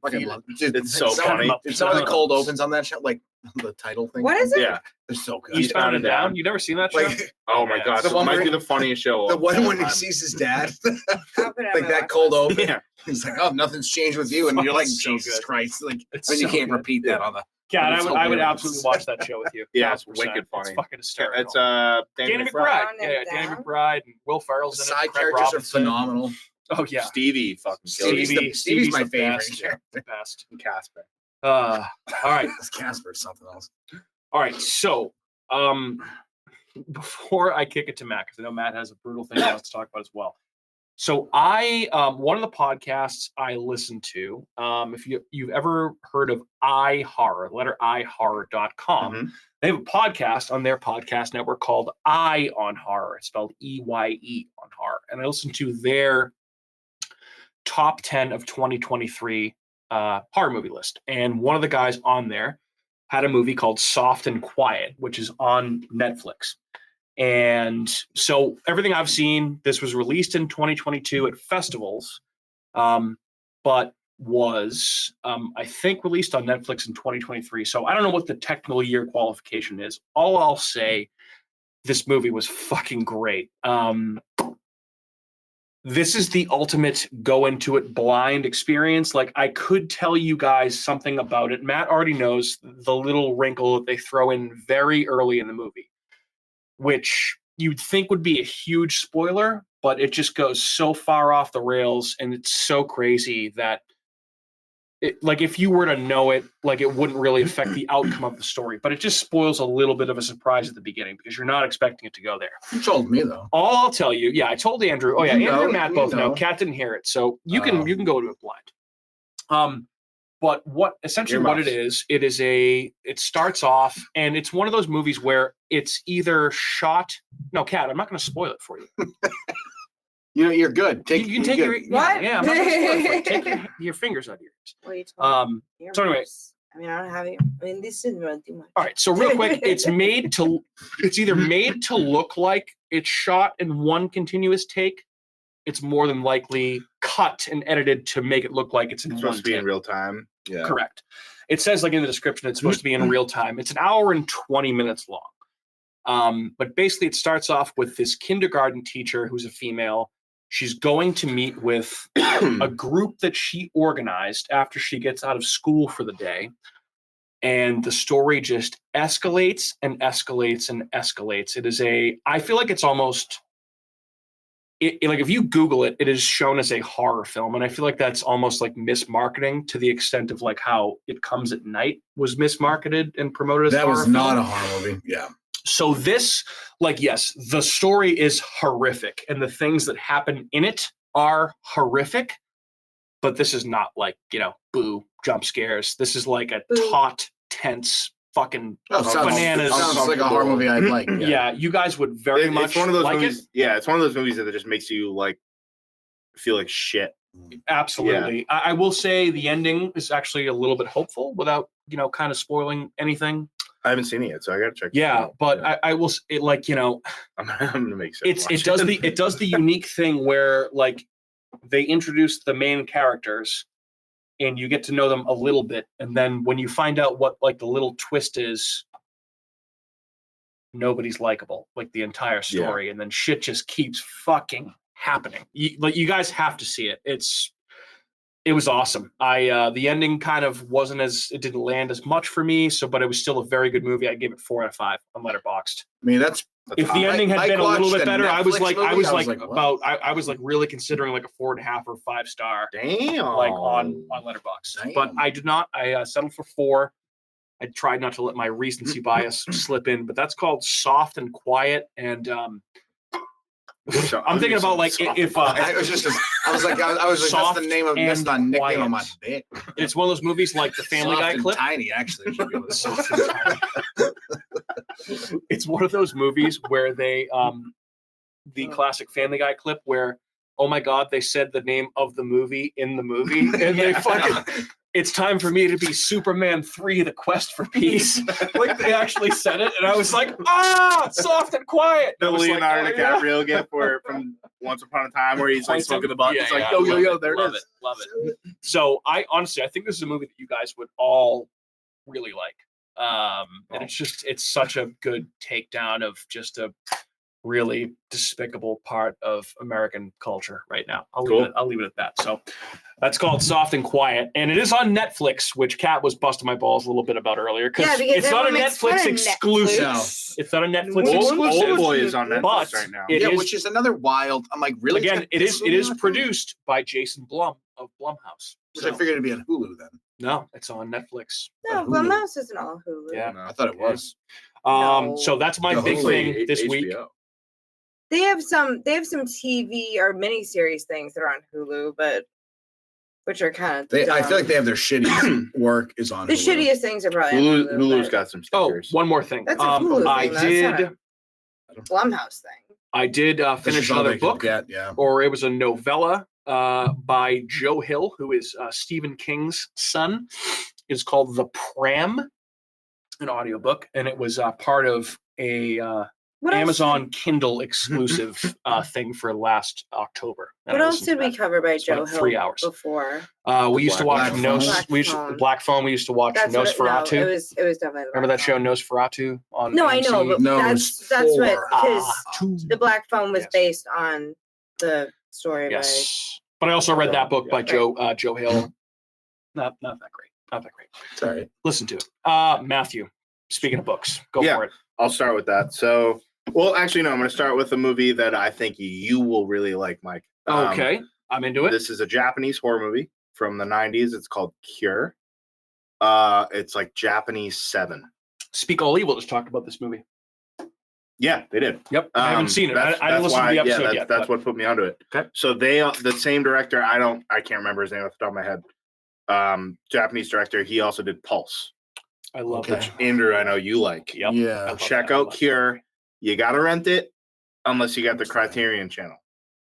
Fucking Feel love it. It's so some of the- funny. Some of the cold opens on that show, like the title thing. What is it? Yeah. They're so good. Eastbound and Down. You never seen that show? Like Oh my Yeah, god, the that one might where- be the funniest show. the of one all when he time. sees his dad, How could I like not that watch cold this? open. Yeah. He's like, "Oh, nothing's changed with you," and you're like, It's so "Jesus good. Christ!" Like, It's and you so can't good. repeat that on the. God, It's I would hilarious. absolutely watch that show with you. Yeah, it's 100%. wicked funny. It's fucking hysterical. It's Danny McBride. McBride. Down Yeah, and Danny Down. McBride and Will The Ferrell's in it. side Craig characters are Robinson. phenomenal. Oh yeah, Stevie fucking kills Stevie. it. Stevie's my the favorite best. character. The best. And Casper. All right. Casper's something else. All right, so before I kick it to Matt, because I know Matt has a brutal thing he wants to talk about as well. So I one of the podcasts I listen to, if you've ever heard of iHorror, letter iHorror.com, Mhm. they have a podcast on their podcast network called Eye on Horror. It's spelled EYE on horror. And I listen to their top 10 of 2023 horror movie list. And one of the guys on there had a movie called Soft and Quiet, which is on Netflix. And so everything I've seen, this was released in 2022 at festivals, but was, I think, released on Netflix in 2023. So I don't know what the technical year qualification is. All I'll say, this movie was fucking great. This is the ultimate go into it blind experience. Like, I could tell you guys something about it. Matt already knows the little wrinkle that they throw in very early in the movie, which you'd think would be a huge spoiler, but it just goes so far off the rails and it's so crazy that like if you were to know it, like it wouldn't really affect the outcome of the story, but it just spoils a little bit of a surprise at the beginning because you're not expecting it to go there. You told me though. All I'll tell you, I told Andrew. Oh yeah, You Andrew know, and Matt you both know. know. Kat didn't hear it, so you can go to it blind. But what essentially what it is it starts off and it's one of those movies where it's either shot. No, Kat, I'm not going to spoil it for you. You know, you're good. You can take your What? I'm not gonna spoil it for you. Take your fingers out of your ears. What are you talking So anyway, I mean, I don't have it. I mean, this isn't really too much. all right. So real quick, it's either made to look like it's shot in one continuous take. It's more than likely cut and edited to make it look like it's in It's one supposed to be in take. real time. Yeah. Correct. It says like in the description, it's supposed to be in real time. It's an hour and 20 minutes long. But basically it starts off with this kindergarten teacher who's a female. She's going to meet with a group that she organized after she gets out of school for the day. And the story just escalates and escalates and escalates. I feel like it's almost, like if you Google it, it is shown as a horror film. And I feel like that's almost like mismarketing to the extent of like how It Comes at Night was mismarketed and promoted as That horror was film. not a horror movie. Yeah. So this, like, yes, the story is horrific and the things that happen in it are horrific, but this is not like, boo, jump scares. This is like a taut, tense, fucking bananas. Sounds like a horror movie I'd like. Yeah, you guys would very much it's one of those like movies. it. Yeah, it's one of those movies that just makes you like feel like shit. Absolutely. Yeah. I will say the ending is actually a little bit hopeful without, kind of spoiling anything. I haven't seen it yet, so I gotta check. Yeah, but yeah. I will. I'm gonna make sure. It does the unique thing where like they introduce the main characters, and you get to know them a little bit, and then when you find out what like the little twist is, nobody's likable like the entire story, and then shit just keeps fucking happening. You guys have to see it. It was awesome. The ending kind of it didn't land as much for me. But it was still a very good movie. I gave it 4 out of 5 on Letterboxd. I mean, that's if the ending had been a little bit better, I was like really considering like a 4.5 or 5 star. Damn. Like on Letterboxd. Damn. But I did not. I settled for 4. I tried not to let my recency bias slip in, but that's called Soft and Quiet. And I'm thinking about like if I was like that's the name of that's the nickname on my dick. It's one of those movies like the Family Guy clip. Tiny, actually. Should be able to Soft and Tiny. It's one of those movies where they the classic Family Guy clip where, oh my God, they said the name of the movie in the movie, and they fucking. It's time for me to be Superman 3, The Quest for Peace. Like they actually said it, and I was like, Soft and Quiet. The I was Leonardo like, DiCaprio gift from Once Upon a Time where he's like smoking the butt. It's like, yo, there it is. Love it. So I think this is a movie that you guys would all really like. And it's such a good takedown of just a really despicable part of American culture right now. I'll leave it at that. So that's called Soft and Quiet, and it is on Netflix, which Kat was busting my balls a little bit about earlier because it's not a Netflix exclusive. No. It's not a Netflix exclusive. Old Boy is on Netflix right now. Which is another wild. I'm like, really? Again, it is produced by Jason Blum of Blumhouse. Which I figured it'd be on Hulu then. No, it's on Netflix. No, Blumhouse isn't all Hulu. Yeah, I thought it was. So that's my big thing this week. They have some TV or miniseries things that are on Hulu, but which are kind of. I feel like they have their shittiest work is on the Hulu. shittiest things are probably on Hulu. Hulu's got some stickers. One more thing. That's a Hulu I thing. did. That's not a Blumhouse thing. I did finish another book, or it was a novella by Joe Hill, who is Stephen King's son. It's called The Pram, an audiobook, and it was part of a Amazon Kindle exclusive thing for last October. What else did we cover by Joe Hill 3 hours before? We used to watch Black Phone. We used to watch Nosferatu. It was definitely. Remember that show Nosferatu on? No, AMC? I know, but that's what because the Black Phone was based on the story. Yes, but I also read that book by Joe Hill. Not that great. Not that great. Sorry. Listen to it. Matthew, speaking of books, go for it. I'll start with that. So Well, actually, no. I'm going to start with a movie that I think you will really like, Mike. Okay, I'm into it. This is a Japanese horror movie from the 90s. It's called Cure. It's like Japanese 7. Speak All Evil just talked about this movie. Yeah, they did. Yep, I haven't seen it. I didn't listen to the episode yet. That's what put me onto it. Okay. So the same director. I can't remember his name off the top of my head. Japanese director. He also did Pulse. I love Okay. that. Andrew, I know you like. Yep. Yeah. Check out Cure. You gotta rent it unless you got the Criterion channel,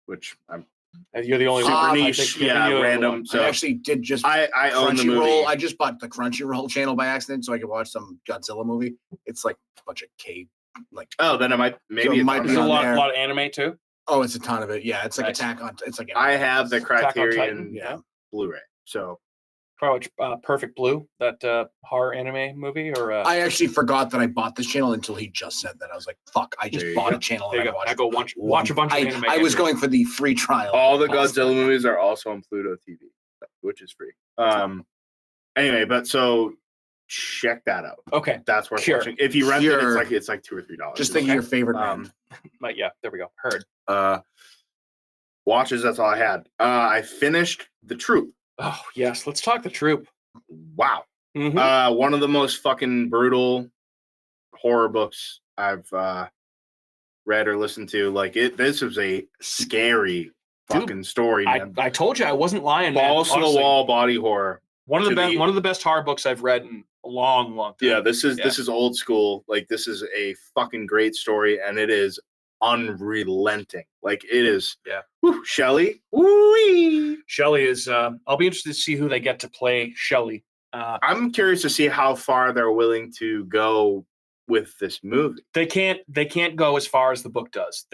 which I'm You're the only super one. niche. You're the Yeah, only random. one. So I actually did just I own the movie. Crunchyroll. I just bought the Crunchyroll channel by accident so I could watch some Godzilla movie. It's like a bunch of cave, like Oh, then I might maybe it might There's be a on lot, there. lot of anime too. oh, it's a ton of it. Yeah, it's like Nice. Attack on. It's like I have the Attack on Titan. Criterion Yeah. Blu-ray. So Probably Perfect Blue, that horror anime movie, or I actually forgot that I bought this channel until he just said that. I was like, "Fuck!" I There just you bought go. a channel there and you I go. watched. I go watch a bunch of anime. I was going for the free trial. all the Godzilla movies are also on Pluto TV, which is free. Anyway, but so check that out. Okay, That's worth Cure. watching. If you rent Cure. it's like $2 or $3. Just think of your favorite man. but yeah, there we go. Heard. Watches. That's all I had. I finished The Troop. Oh yes, let's talk The Troop. Wow. Mhm. One of the most fucking brutal horror books I've read or listened to. Like this was a scary fucking story, man. I told you I wasn't lying. Man. Balls to the Honestly, wall body horror. One of the to best. the- One of the best horror books I've read in a long time. Yeah, this is old school. Like this is a fucking great story, and it is unrelenting. Like it is. Yeah. Woo, Shelley. Woo. Shelley is. I'll be interested to see who they get to play Shelley. I'm curious to see how far they're willing to go with this movie. They can't go as far as the book does.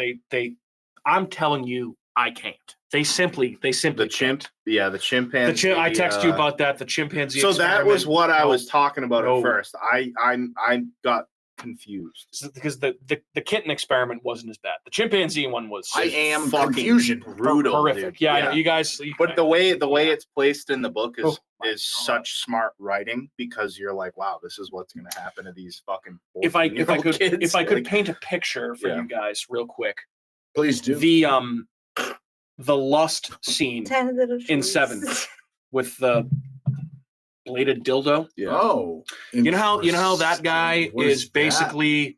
I'm telling you, I can't. They simply The can't. chimp, the chimpanzee. I texted you about that. The chimpanzee. So that was experiment. what I No, was talking about No. at first. I got confused. because the kitten experiment wasn't as bad. The chimpanzee one was I am fucking confusion. Brutal, horrific. dude. Yeah, I know. You guys. But the way it's placed in the book Oh my is such smart writing because you're like, wow, this is what's gonna happen to these fucking. if I 14-year-old could kids. if I could Like, paint a picture for Yeah. you guys real quick, Please do. the lust scene 10 little in shoes. 7 with the bladed dildo. yeah. Oh, You know how that guy interesting. What is that? basically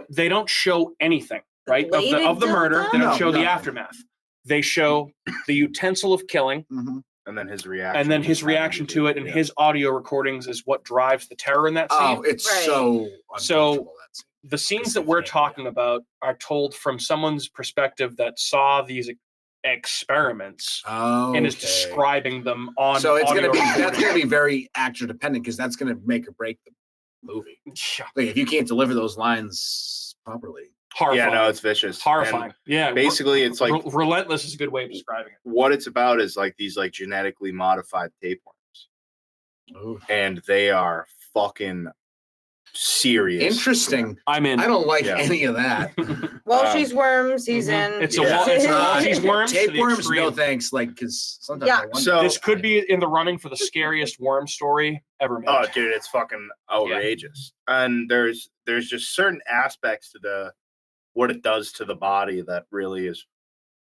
they don't show anything, right? Bladed Of the murder. dildo? They don't No, show the nothing. aftermath. They show the utensil of killing Mhm. And then his reaction. and then his reaction to it and his audio recordings is what drives the terror in that scene. Oh, it's Right. so uncomfortable, that scene. The scenes that we're talking about are told from someone's perspective that saw these experiments Oh, and is describing them on So it's audio gonna be that's recording. gonna be very actor dependent because that's gonna make or break the movie. Yeah, Like if you can't deliver those lines properly. horrifying. Yeah, no, it's vicious. horrifying. Yeah, And basically, it's like relentless is a good way of describing it. what it's about is like these like genetically modified tapeworms, Ooh. and they are fucking serious. Interesting. I'm in. I don't like Yeah. any of that. Well, Um, she's worms. He's Mhm. in. It's Yeah. She's worms. to the Tapeworms, extreme. no thanks. Like because sometimes Yeah. I wonder. So- This could be in the running for the scariest worm story ever made. Oh, dude, it's fucking outrageous. And there's just certain aspects to what it does to the body that really is,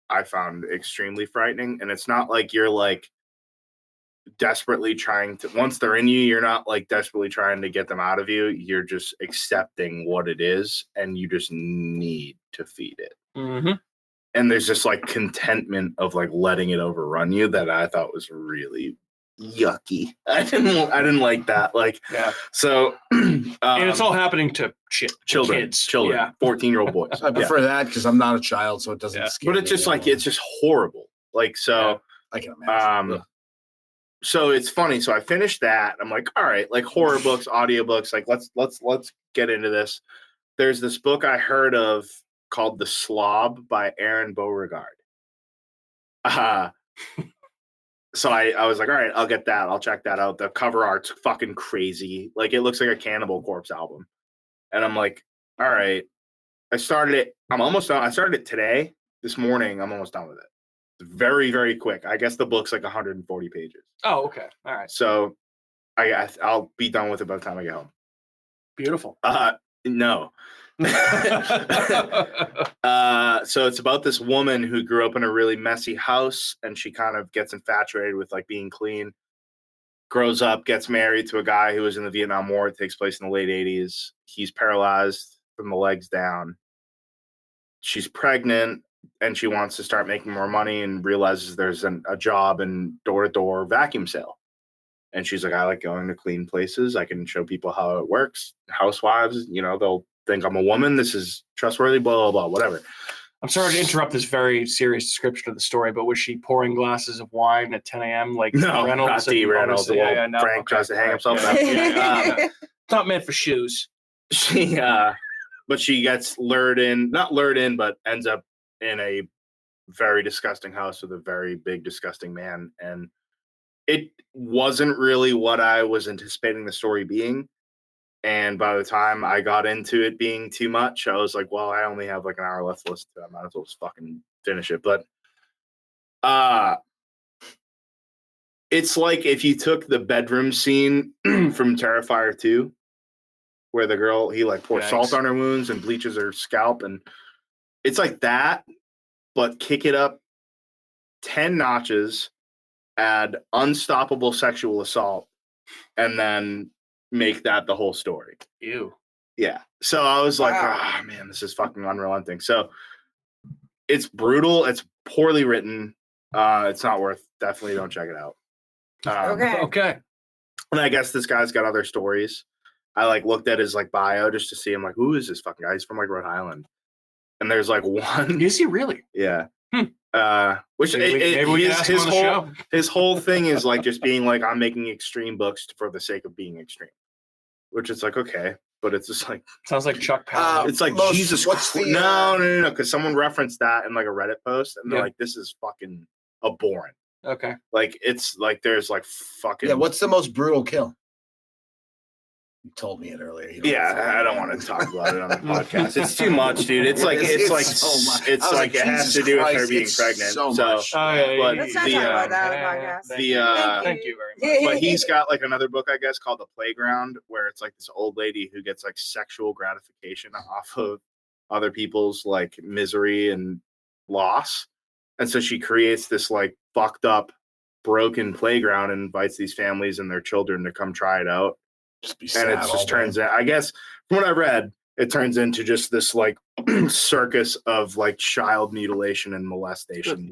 I found extremely frightening. And it's not like you're like desperately trying to, once they're in you, you're not like desperately trying to get them out of you. You're just accepting what it is and you just need to feed it. Mm-hmm. And there's just like contentment of like letting it overrun you that I thought was really yucky. I didn't like that. Like, Yeah. so And it's all happening to children, kids. children, Yeah. 14-year-old boys. I prefer that because I'm not a child, so it doesn't Yeah. scare But it's me just like anymore. it's just horrible. Like so, I can imagine. Ugh. so it's funny. So I finished that. I'm like, all right, like horror books, audiobooks. Like let's get into this. There's this book I heard of called The Slob by Aaron Beauregard. So I was like, all right, I'll get that. I'll check that out. The cover art's fucking crazy. Like it looks like a Cannibal Corpse album. And I'm like, all right. I started it. I'm almost done. I started it today, this morning. I'm almost done with it. It's very, very quick. I guess the book's like 140 pages. Oh, okay. All right. So I'll be done with it by the time I get home. Beautiful. No. So it's about this woman who grew up in a really messy house, and she kind of gets infatuated with like being clean. Grows up, gets married to a guy who was in the Vietnam War. It takes place in the late 80s. He's paralyzed from the legs down. She's pregnant, and she wants to start making more money and realizes there's a job in door-to-door vacuum sale. And she's like, I like going to clean places. I can show people how it works. Housewives, they'll think I'm a woman. This is trustworthy, blah, blah, blah, whatever. I'm sorry to interrupt this very serious description of the story, but was she pouring glasses of wine at 10 a.m. like No, Reynolds? not D. Reynolds. No, Frank tries to hang himself yeah. up. It's not meant for shoes. But she gets not lured in, but ends up in a very disgusting house with a very big, disgusting man. And it wasn't really what I was anticipating the story being. And by the time I got into it being too much, I was like, well, I only have like an hour left to listen to it. I might as well just fucking finish it. But it's like if you took the bedroom scene from Terrifier 2, where the girl, he like pours salt on her wounds and bleaches her scalp. And it's like that, but kick it up 10 notches, add unstoppable sexual assault, and then make that the whole story. Ew. Yeah. So I was like, oh man, this is fucking unrelenting. So it's brutal. It's poorly written. It's not worth, definitely don't check it out. Okay. And I guess this guy's got other stories. I like looked at his like bio just to see him like, who is this fucking guy? He's from like Rhode Island. And there's like one. Is he really? Yeah. Which maybe we can ask him on the show. His whole thing is like just being like, I'm making extreme books for the sake of being extreme, which is like, okay, but it's just like sounds like Chuck Palahniuk. It's like Jesus Christ. No, because someone referenced that in like a Reddit post, and they're like, this is fucking abhorrent. Okay, like it's like there's like fucking what's the most brutal kill? You told me it earlier. I don't want to talk about it on the podcast. It's too much, dude. It's like it's like it has to do with her being pregnant. So but let's not talk about that on the podcast. Thank you very much. But he's got like another book, I guess, called The Playground, where it's like this old lady who gets like sexual gratification off of other people's like misery and loss. And so she creates this like fucked up, broken playground and invites these families and their children to come try it out. And it just turns out, I guess, from what I read, it turns into just this like circus of like child mutilation and molestation.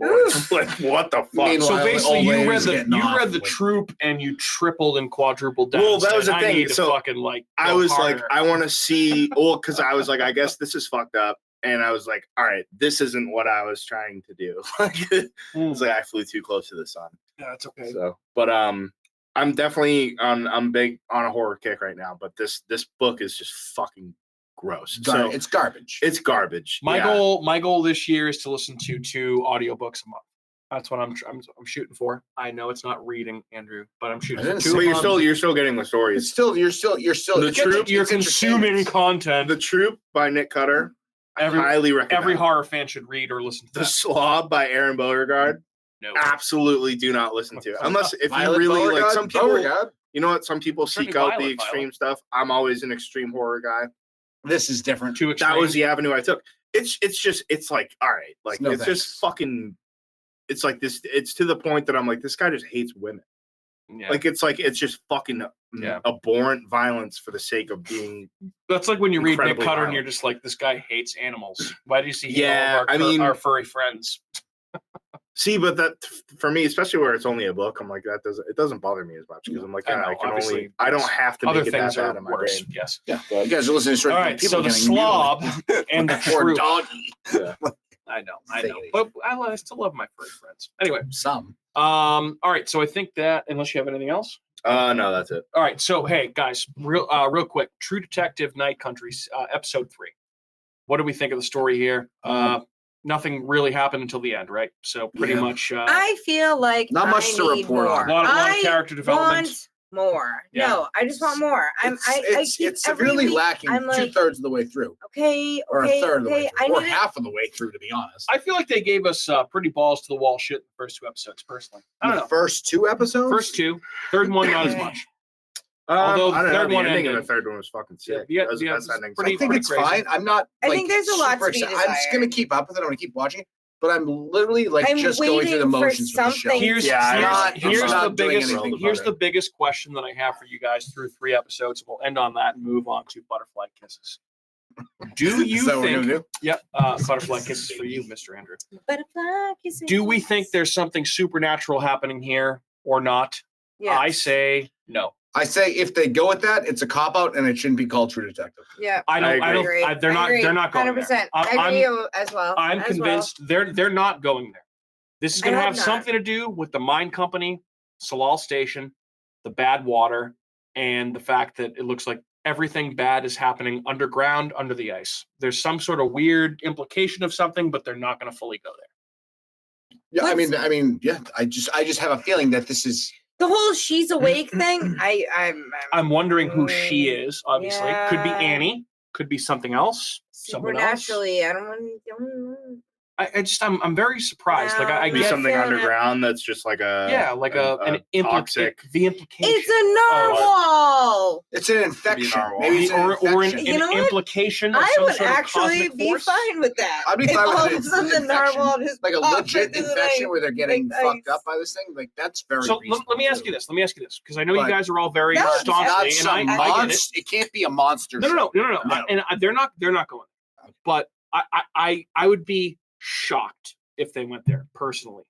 Like, what the fuck? So basically, you read the troop and you tripled and quadrupled down. Well, that was the I thing. need to So fucking like, I was harder. like, I want to see. Well, because I was like, I guess this is fucked up. And I was like, all right, this isn't what I was trying to do. It's like I flew too close to the sun. Yeah, that's okay. So, but I'm definitely I'm big on a horror kick right now. But this book is just fucking gross. So it's garbage. It's garbage. My goal this year is to listen to 2 audiobooks a month. That's what I'm shooting for. I know it's not reading, Andrew, but I'm shooting for 2. But you're still getting the stories. You're still The Troop. You're consuming content. The Troop by Nick Cutter. Highly recommend. Every horror fan should read or listen to The that. Slob by Aaron Beauregard. No. Absolutely do not listen to it. Unless if Violet you really Beauregard? like some people, Beauregard? you know what? Some people seek out the extreme stuff. I'm always an extreme horror guy. This is different. Too extreme. That was the avenue I took. It's like, all right, like it's just fucking. It's like this. It's to the point that I'm like, this guy just hates women. Yeah. Like it's just fucking abhorrent violence for the sake of being. That's like when you read Nick Cutter violent. and you're just like, this guy hates animals. Why do you see Yeah, our furry friends? See, but that for me, especially where it's only a book, I'm like, it doesn't bother me as much because I'm like, I don't have to make it that bad in my brain. Yes. Yeah. You guys are listening to all right. So the Slob and the poor Troop. doggy. Yeah. I know, but I still love my furry friends. Anyway, some. All right. So I think that unless you have anything else. No, that's it. All right. So hey, guys, real quick, True Detective Night Country, episode 3. What do we think of the story here? Nothing really happened until the end, right? So pretty much. I feel like not much to report on. A lot of character development. Want more. Yeah. No, I just want more. It's severely lacking. I'm like, 2/3 of the way through. Okay, or a third of the way through, or need half of the way through, to be honest. I feel like they gave us pretty balls to the wall shit in the first 2 episodes. Personally, I don't know. First 2 episodes. First 2, third one not as much. Although I don't know, third the one ending of ended. the third one was fucking sick. Yeah, That was the yeah, best it's ending. pretty- I think pretty it's crazy. fine. I'm not. I like, think there's a lot super to be excited. I'm just desired. gonna keep up with it. I'm gonna keep watching it, but I'm literally like I'm just going through the waiting for motions with the show. something. Here's Yeah, I'm not the doing biggest anything here's about the biggest question that I have for you guys through 3 episodes. We'll end on that and move on to butterfly kisses. Do Is you that what we're gonna think? do? Yep, butterfly kisses for you, Mr. Andrew. Butterfly kisses. Do we think there's something supernatural happening here or not? Yeah. I say no. I say if they go with that, it's a cop out, and it shouldn't be called True Detective. Yeah. I don't. I, agree. don't. They're not. They're not going 100%. there. I agree as well. I'm as convinced they're not going there. This is I going to hope have not. something to do with the mine company, Salal Station, the bad water, and the fact that it looks like everything bad is happening underground, under the ice. There's some sort of weird implication of something, but they're not going to fully go there. Yeah, I Let's- mean, yeah. I just have a feeling that this is. The whole she's awake thing. I'm wondering who she is. Obviously, could be Yeah. Annie, could be something else. Someone else. supernaturally. I don't want. I'm very surprised. Like I No, Be get, something feeling it. underground that's just like a yeah, like an toxic. the implication. It's a narwhal. It's an infection. narwhal. Maybe it's an or an, infection. You know what? implication of I some would sort of actually cosmic be force. fine with that. I'd be If fine with all it. of a It's sudden an the infection. narwhal just Like a popped legit into the infection night. where they're getting Like, fucked up by this thing. Like that's very. So let me ask you this. Let me ask you this because I know you But guys are all very That would- staunchly, Not and some I get it. monster. It can't be a monster. No. show. And they're not going. But I would be shocked if they went there personally.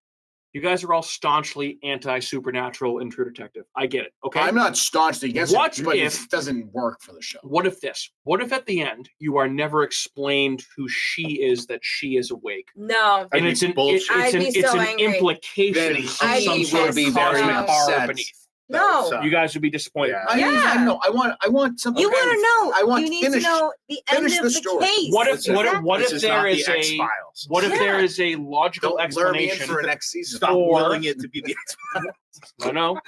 You guys are all staunchly anti-supernatural and True Detective. I get it. Okay. I'm not staunchly against What it, but if- it doesn't work for the show. What if this? What if at the end you are never explained who she is that she is awake? No. I'd And be it's an bullshit. I'd be it's so an angry. implication Then of I'd some be sort of pissed cosmic off. horror upset. beneath. No. So- You guys would be disappointed. Yeah. I know. I want something. You want to know. I want you need finish- to know the end finish of the the story. case. What if This is there not is the a X-Files. what if Yeah. there is a logical Don't lure me in explanation for an next season. Stop Or- willing it to be the X-Files. No,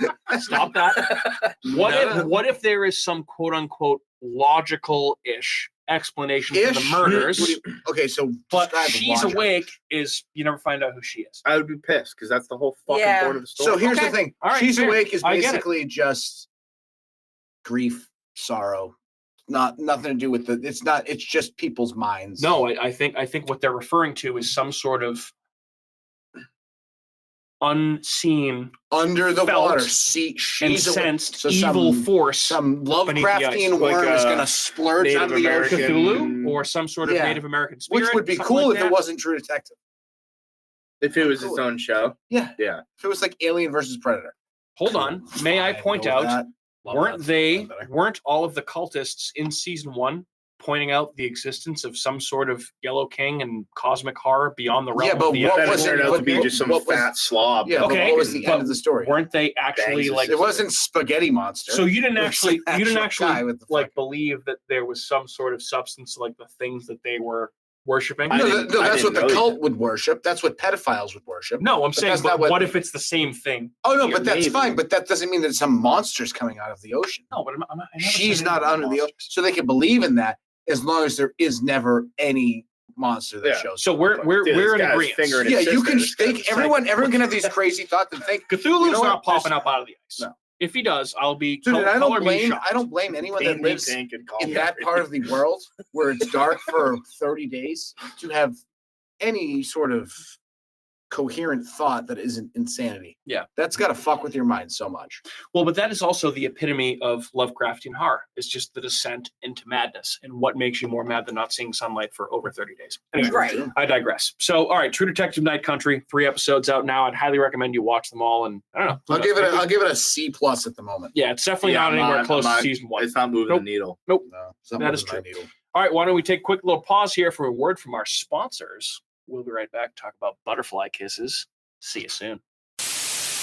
stop that. What if there is some quote unquote logical-ish explanation for the Ish? murders, What do okay, so but describe she's logic. awake is you never find out who she is. I would be pissed because that's the whole fucking Yeah. point of the story. So here's Okay. the thing. All right, She's fair. awake is I get it. basically just grief, sorrow, nothing to do with it's not. It's just people's minds. No, I think what they're referring to is some sort of unseen under the felt water. and She's awake. sensed So evil some- force. Some beneath the ice. Lovecraftian Like worm is a going to splurge Native out of the ocean, American- Cthulhu or some sort of Yeah. Native American spirit, which would be something cool like if that. it wasn't True Detective. If it was its own show, Yeah, yeah. if it was like Alien versus Predator. Hold on, may I point know out? that. Love Weren't that. they? Love that. Weren't all of the cultists in season 1 pointing out the existence of some sort of Yellow King and cosmic horror beyond the realm Yeah, but of the what That was turned it- out what- to be just some what was- fat slob. Yeah, Okay, but what was the but end of the story? Weren't they actually Bangs like? It wasn't Spaghetti Monster. So you didn't It was actually an you didn't actual guy actually with the like fucking- believe that there was some sort of substance like the things that they were worshiping. I No, didn't- no, I that's what didn't the know cult that. would worship. That's what pedophiles would worship. No, I'm But saying, that's but not what- what if it's the same thing? Oh no, Yeah, but that's maybe. fine. But that doesn't mean that some monsters coming out of the ocean. No, but I never She's said not anything under about the ocean, monsters. so they can believe in that as long as there is never any monster that Yeah. shows. So we're Dude, we're this in guy's agreement. fingering yeah, his you sister. can This guy's think a everyone can have these crazy thoughts and think. Cthulhu's You know not what? popping up out of the ice. No. If he does, I'll be Dude, and I color don't me blame. shocked. I don't blame anyone that Paint me lives pink and call in me that everything. part of the world where it's dark for 30 days to have any sort of coherent thought that isn't insanity. Yeah. That's got to fuck with your mind so much. Well, but that is also the epitome of Lovecraftian horror. It's just the descent into madness. And what makes you more mad than not seeing sunlight for over 30 days? Anyway, Right. I digress. So, all right, True Detective Night Country, 3 episodes out now. I'd highly recommend you watch them all. And I don't know. I'll give it a C+ at the moment. Yeah, it's definitely Yeah, not I'm anywhere not- close I'm to not- season 1. It's not moving Nope. the needle. No, something That with is my true. needle. All right, why don't we take a quick little pause here for a word from our sponsors? We'll be right back. Talk about butterfly kisses. See you soon.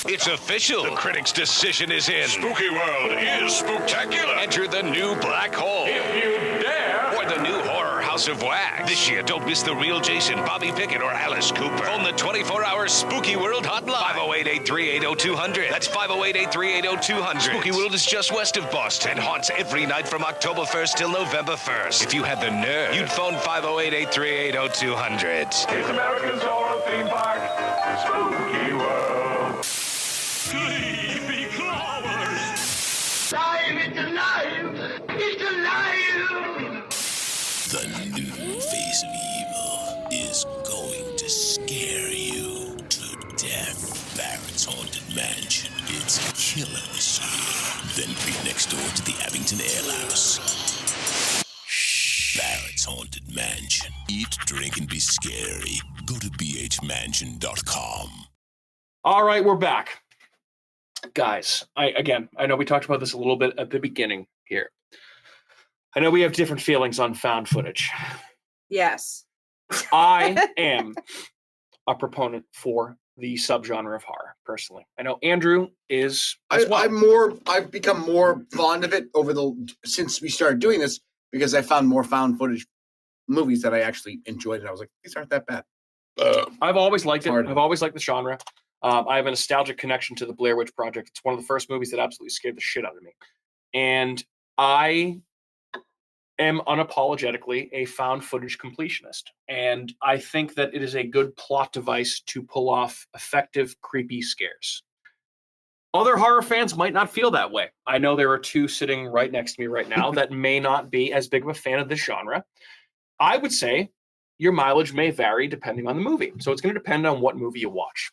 It's official. The critics' decision is in. Spooky World is spooktacular. Enter the new black hole. If you dare. Or the new horror House of Wax. This year, don't miss the real Jason, Bobby Pickett, or Alice Cooper. Phone the 24-hour Spooky World hotline. 508-838-0200. That's 508-838-0200. Spooky World is just west of Boston and haunts every night from October 1st till November 1st. If you had the nerve, you'd phone 508-838-0200. It's America's horror theme park. Spooky World. Sleepy Clovers. Dive into be scary. Go to bhmansion.com. All right, we're back. Guys, I know we talked about this a little bit at the beginning here. I know we have different feelings on found footage. Yes. I am a proponent for the subgenre of horror, personally. I know Andrew is as well. I've become more fond of it since we started doing this because I found more found footage movies that I actually enjoyed, and I was like, these aren't that bad. I've always liked it. Hard. I've always liked the genre. I have a nostalgic connection to the Blair Witch Project. It's one of the first movies that absolutely scared the shit out of me. And I am unapologetically a found footage completionist. And I think that it is a good plot device to pull off effective, creepy scares. Other horror fans might not feel that way. I know there are two sitting right next to me right now that may not be as big of a fan of this genre. I would say your mileage may vary depending on the movie. So it's going to depend on what movie you watch.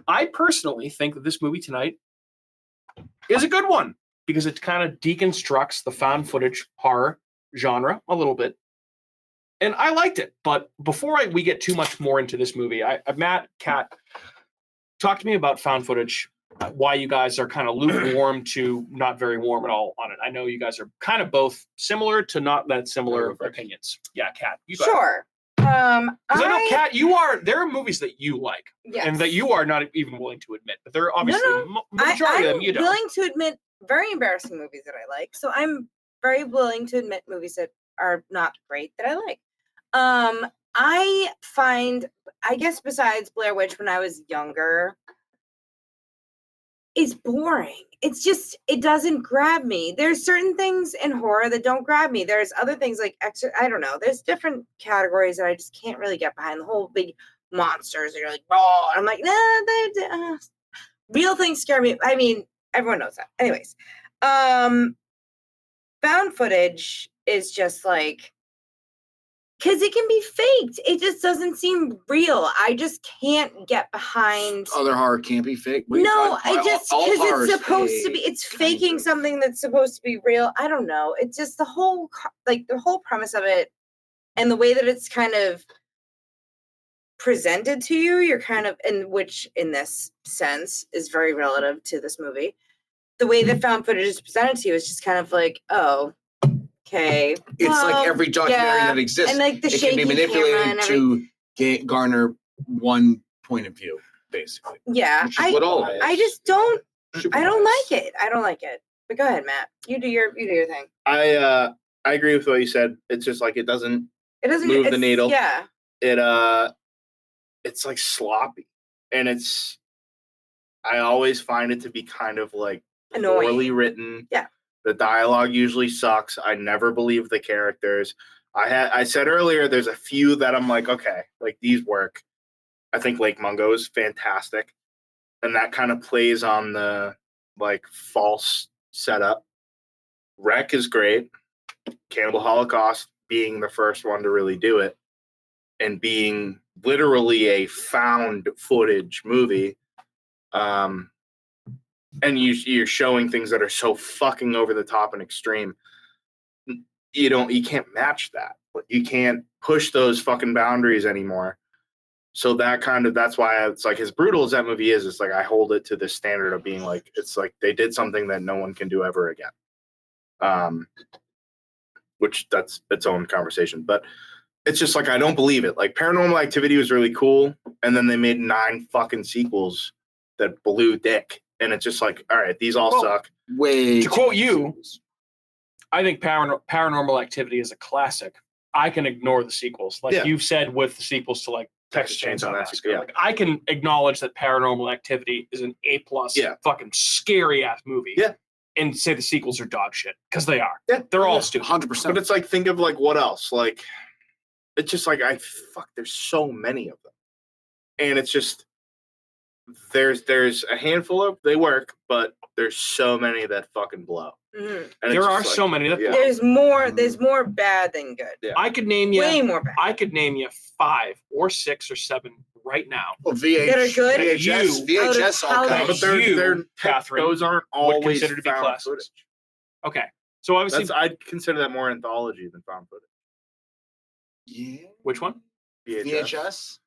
I personally think that this movie tonight is a good one because it kind of deconstructs the found footage horror genre a little bit. And I liked it. But before we get too much more into this movie, Matt, Kat, talk to me about found footage, why you guys are kind of lukewarm to not very warm at all on it. I know you guys are kind of both similar to not that similar opinions. Yeah, Kat, you got it. Sure. Because I know, Kat, there are movies that you like Yes. and that you are not even willing to admit, but there are obviously No. majority of them you I'm don't. willing to admit very embarrassing movies that I like. So I'm very willing to admit movies that are not great that I like. I find, I guess besides Blair Witch when I was younger, it's boring. It's just, it doesn't grab me. There's certain things in horror that don't grab me. There's other things like, I don't know. There's different categories that I just can't really get behind. The whole big monsters that you're like, oh, and I'm like, nah, real things scare me. I mean, everyone knows that. Anyways, found footage is just like, because it can be faked. It just doesn't seem real. I just can't get behind. Other horror can't be fake. What are you No, talking I about? just All because horror it's is supposed to be. fake, It's kind faking of. something that's supposed to be real. I don't know. It's just the whole premise of it, and the way that it's kind of presented to you. You're kind of which in this sense is very relative to this movie. The way that found footage is presented to you is just kind of like, oh. Okay. It's like every documentary that exists. And like the it can shaky be manipulated to garner one point of view, basically. Yeah. Which is what all it is. I just don't. Should be I don't biased. like it. I don't like it. But go ahead, Matt. You do your thing. I agree with what you said. It's just like it doesn't move the needle. Yeah. It's like sloppy, and I always find it to be kind of like Annoying. poorly written. Yeah. The dialogue usually sucks. I never believe the characters. I said earlier, there's a few that I'm like, okay, like these work. I think Lake Mungo is fantastic, and that kind of plays on the like false setup. Wreck is great. Cannibal Holocaust being the first one to really do it, and being literally a found footage movie. And you're showing things that are so fucking over the top and extreme. You can't match that. You can't push those fucking boundaries anymore. So that's why it's like as brutal as that movie is, it's like I hold it to the standard of being like, it's like they did something that no one can do ever again. Which that's its own conversation. But it's just like I don't believe it. Like Paranormal Activity was really cool, and then they made 9 fucking sequels that blew dick. And it's just like, all right, these all suck. To quote you, I think Paranormal Activity is a classic. I can ignore the sequels. Like you've said with the sequels to like Texas Chainsaw Massacre. Yeah. Like I can acknowledge that Paranormal Activity is an A+ fucking scary ass movie. Yeah. And say the sequels are dog shit. Because they are. Yeah. They're all stupid. 100%. But it's like, think of like what else? Like, it's just like, there's so many of them. And it's just, there's a handful of they work, but there's so many that fucking blow. Mm-hmm. And there are so many that blow. There's more bad than good. Yeah. I could name you way more bad. I could name you 5 or 6 or 7 right now. Well, that are good. VHS all that kinds. But they're Catherine, those aren't would always consider to be found classics. footage. Okay. So obviously I'd consider that more anthology than found footage. Yeah. which one? VHS?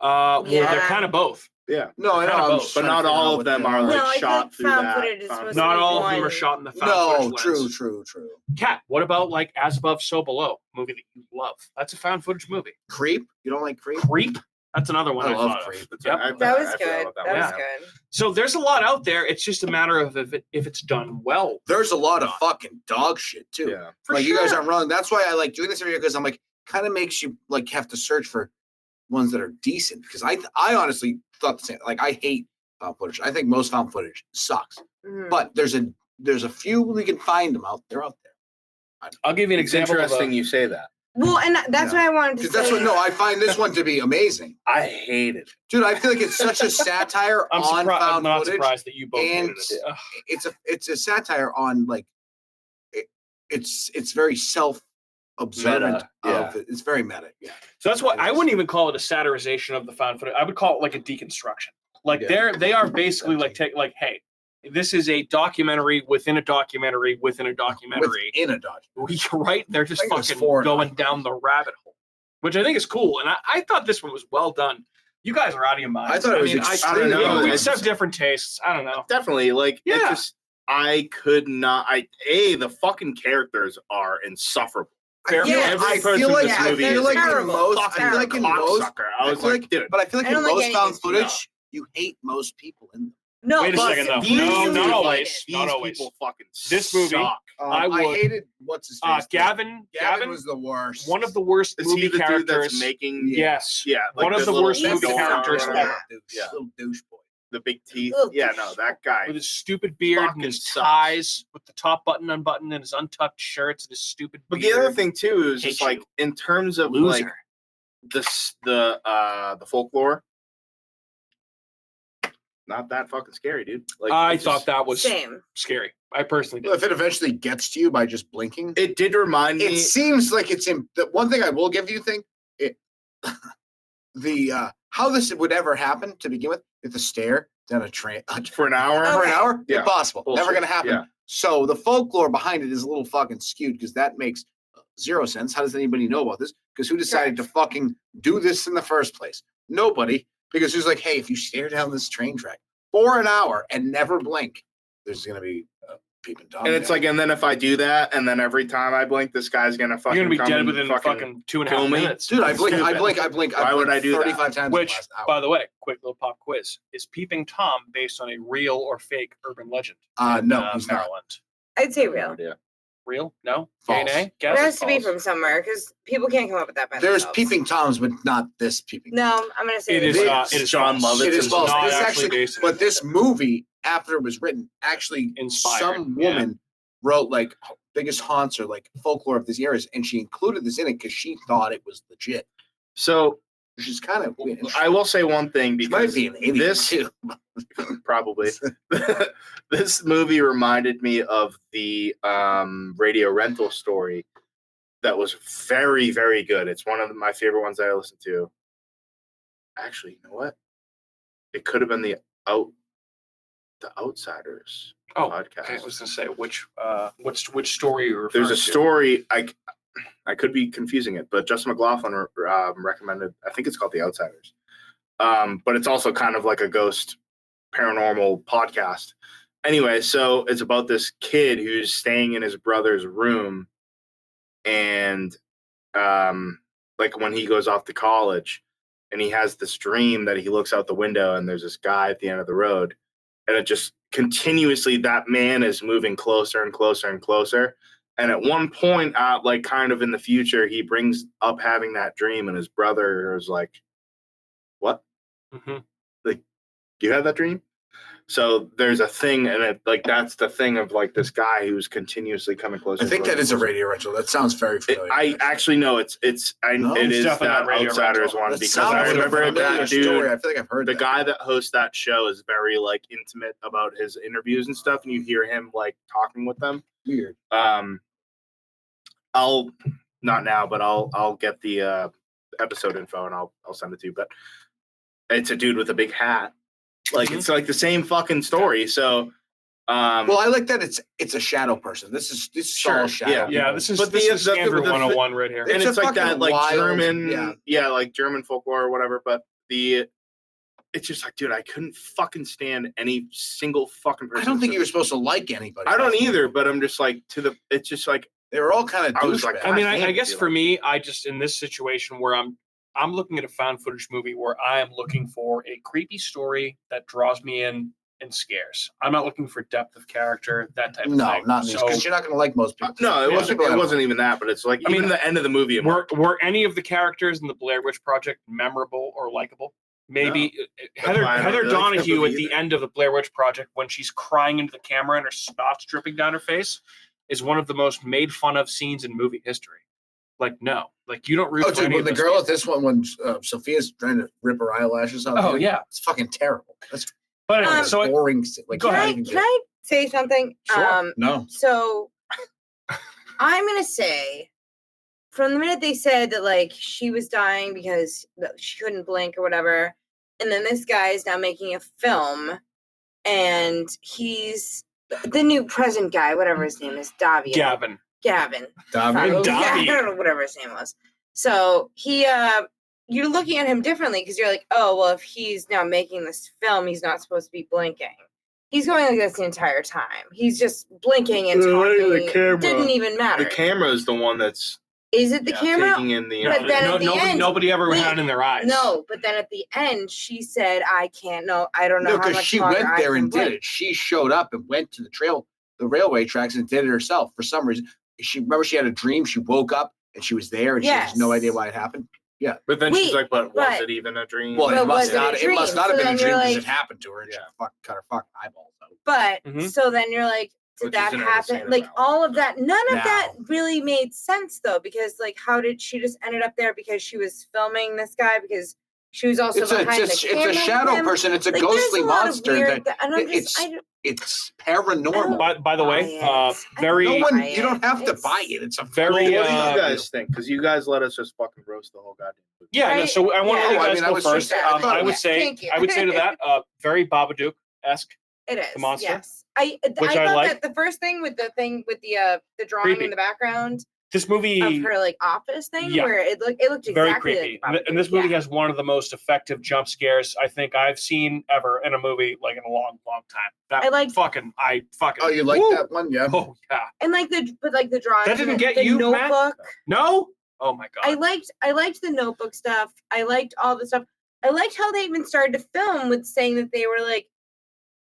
Well, they're Yeah. kind of both. Yeah. No, I They're know. kinda I'm both, just But trying to not figure out all what of them they are No, like I shot think through found that. footage is found supposed footage. Not all of them one. are shot in the found No, footage true, lens. true. Kat, what about like As Above, So Below? Movie that you love. That's a found footage movie. Creep? You don't like Creep? Creep? That's another one I I love thought Creep. of. That's Yep. right. That was I forgot good. about That was one. good. So there's a lot out there. It's just a matter of if it's done well. There's a lot of fucking dog shit too. Yeah. For like sure. you guys aren't wrong. That's why I like doing this every year because I'm like, kind of makes you like have to search for ones that are decent. Because I honestly thought the same. Like I hate found footage. I think most found footage sucks. Mhm. But there's a few we can find them out there. I'll give you an It's example. interesting you say that. Well, and that's Yeah. what I wanted to Because say. that's what I find this one to be amazing, I hated it. dude. I feel like it's such a satire I'm on surprised. I'm found not footage. surprised that you both and hated it. Ugh. It's a satire on like it's very self-observant. Meta, yeah. Of it. It's very meta. Yeah. So that's why I wouldn't even call it a satirization of the found footage. I would call it like a deconstruction. Like Yeah. they are basically like hey, this is a documentary within a documentary within a documentary. In a dodge. Right? They're just I think it was fucking 4 going down the rabbit hole, which I think is cool. And I thought this one was well done. You guys are out of your minds. I thought it was I extremely don't know. well We done. just have different tastes. I don't know. Definitely. Like, Yeah. it just, I could not. The fucking characters are insufferable. Fair. Yeah, Every I person feel in like this I movie feel is like in terrible. most I Fucking feel like in most cocksucker. I was feel like, dude. but I feel like I in don't like most any found of these footage you hate most people in them. No, Wait a but second, though. these No, really not hated always. it. These Not always. people fucking This movie, suck. I would- hated what's his face. Gavin was the worst. one of the worst Is he movie the dude characters. that's making? Yes. Yeah, like One of the little worst movie door, characters yeah, ever. Yeah. Little douche boy. The big teeth. Little Yeah, douche. no, that guy. With his stupid beard and Fucking his sucks. ties, with the top button unbuttoned and his untucked shirts and his stupid But beard. the other thing too is Hate just like you. in terms of Loser. like the folklore. Not that fucking scary, dude. Like I it's thought just- that was Same. scary. I personally Well, did. if it eventually gets to you by just blinking, it did remind me. it seems like it's in the one thing I will give you it how this would ever happen to begin with, if the stare down a train for an hour. for an Okay. hour, Yeah. impossible, never Bullshit. gonna happen. Yeah. So the folklore behind it is a little fucking skewed because that makes zero sense. How does anybody know about this? Because who decided to fucking do this in the first place? Nobody. Because who's like, hey, if you stare down this train track for an hour and never blink, there's gonna be peeping Tom. And it's there. like, and then if I do that, and then every time I blink, this guy's gonna fucking You're gonna be come dead and within fucking 2.5 kill me. minutes. dude, I blink. Stupid. Why would I do that? 35 times. in the Which, last hour. by the way, quick little pop quiz: is Peeping Tom based on a real or fake urban legend? No, he's not. Maryland. I'd say No real. idea. Real? No. False. Nay? It Guess. has to be False. from somewhere because people can't come up with that by There's themselves. peeping toms, but not this peeping. No, I'm gonna say It is. this. It is John false. Lovitz It is is false. not This actually actually, based on but it. this movie, after it was written, actually Inspired, some yeah. woman wrote like biggest haunts or like folklore of these areas, and she included this in it because she thought it was legit. So Which is kind of weird. I will say one thing She might because be an alien this too. probably this movie reminded me of the radio rental story that was very, very good. It's one of my favorite ones that I listened to. Actually, you know what? It could have been the Outsiders podcast. Okay, I was gonna say which story you're referring There's a to. story. I could be confusing it, but Justin McLaughlin recommended. I think it's called The Outsiders, but it's also kind of like a ghost paranormal podcast. Anyway, so it's about this kid who's staying in his brother's room, and like when he goes off to college, and he has this dream that he looks out the window and there's this guy at the end of the road, and it just continuously that man is moving closer and closer and closer. And at one point, like kind of in the future, he brings up having that dream, and his brother is like, "What? Mm-hmm. Like, you had that dream?" So there's a thing, and it, like that's the thing of like this guy who's continuously coming closer. I think that is a radio rental. That sounds very familiar. I actually know No? it is It's definitely that not Radio Outsiders Rental. one That because sounds I like a remember familiar that dude. story. I feel like I've heard The that. guy that hosts that show is very like intimate about his interviews and stuff, and you hear him like talking with them. Weird. I'll not now, but I'll get the episode info and I'll send it to you. But it's a dude with a big hat. Like it's like the same fucking story. So Well, I like that it's a shadow person. This is Sure, all shadow. Yeah, people. this is But this the- is the- Andrew the- 101 right here. It's and a it's like that, fucking like wild- German, like German folklore or whatever. But it's just like, dude, I couldn't fucking stand any single fucking person. I don't think you were supposed to like anybody. I don't either, but I'm just like it's just like They were all kind of I was like, douchebags. I mean, God I damn, guess dude, for like- me, I just in this situation where I'm looking at a found footage movie where I am looking for a creepy story that draws me in and scares. I'm not looking for depth of character, that type of No, thing. not because you're not going to like most people. no, it Most wasn't. people It I wasn't don't even that, but it's like I even mean, the end of the movie. I'm like, were any of the characters in the Blair Witch Project memorable or likable? Maybe Heather why I don't really like the Donahue movie at the either. end of the Blair Witch Project when she's crying into the camera and her snot's dripping down her face is one of the most made fun of scenes in movie history. Like, no, like you don't root Oh, for dude, any when of the those girl people. at this one, when Sophia's trying to rip her eyelashes out. Oh, dude, yeah. it's fucking terrible. That's But anyway, so boring. Like, Go you're not ahead. even Can I say something? Sure. No. So I'm gonna say, from the minute they said that like she was dying because she couldn't blink or whatever, and then this guy is now making a film, and he's the new present guy, whatever his name is, Gavin. Gavin. Fine. David. Yeah, I Davi. don't know whatever his name was. So he, you're looking at him differently because you're like, oh well, if he's now making this film, he's not supposed to be blinking. He's going like this the entire time. He's just blinking and Look at talking. the camera. Didn't even matter. the camera is the one that's Is it the camera? taking in the. But then at the end- nobody ever wait, had it in their eyes. No, but then at the end, she said, "I can't. No, I don't know No, how because much she longer went I there can and did blink." it. She showed up and went to the railway tracks and did it herself for some reason. She had a dream. She woke up and she was there and she has no idea Yes. why it happened. But then she's Wait, like, but was but- it even a dream? Well, But it was must it a not. It dream? must not So have been then a dream you're because like- it happened to her and Yeah. she cut her fucking eyeballs out. But Mhm. so then you're like, did Which that isn't ever seen happen? Like about. all of that, none of No. that really made sense though, because like, how did she just ended up there because she was filming this guy because she was also It's behind the a camera with shadow him? person. It's a Like, ghostly there's a lot of monster. weird That and I'm it's- just, I don't it's paranormal. By the way, buy it. very No one. buy You don't it. have to It's- buy it. It's a very, Well, what do you uh, guys think? Because you guys let us just fucking roast the whole goddamn movie. yeah. No, Right? so I want to Yeah. let you Oh, I guys mean, I go was first. just- I thought- I would Yeah, say thank you. to that very Babadook-esque. It is The monster? Yes, I Which I thought like. that the first thing with the drawing Creepy. in the background This movie of her like office thing Yeah. where it looked very exactly creepy, like and this movie has one of the most effective jump scares I think I've seen ever in a movie, like in a long, long time. That I like- I fucking. Oh, you like Woo! that one? Yeah. Oh yeah. and like the drawing That didn't get the you, Matt? notebook. No. Oh my god. I liked the notebook stuff. I liked all the stuff. I liked how they even started to film with saying that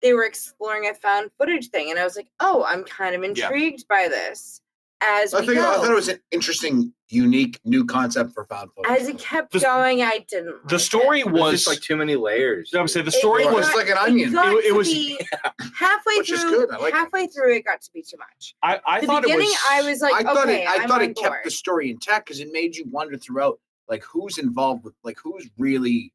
they were exploring a found footage thing, and I was like, oh, I'm kind of intrigued by this as I we go. thought it was an interesting, unique, new concept for found footage. As it kept The- going, I didn't. the like story it. It was was just like too many layers. I would say the It- story it was. It's like an onion. got It to was- be halfway Which is through. good. I like halfway through, it got to be too much. I The thought it beginning, was. I was like, I thought okay, it. I I'm thought on it kept board. the story intact because it made you wonder throughout, like who's involved with, like who's really,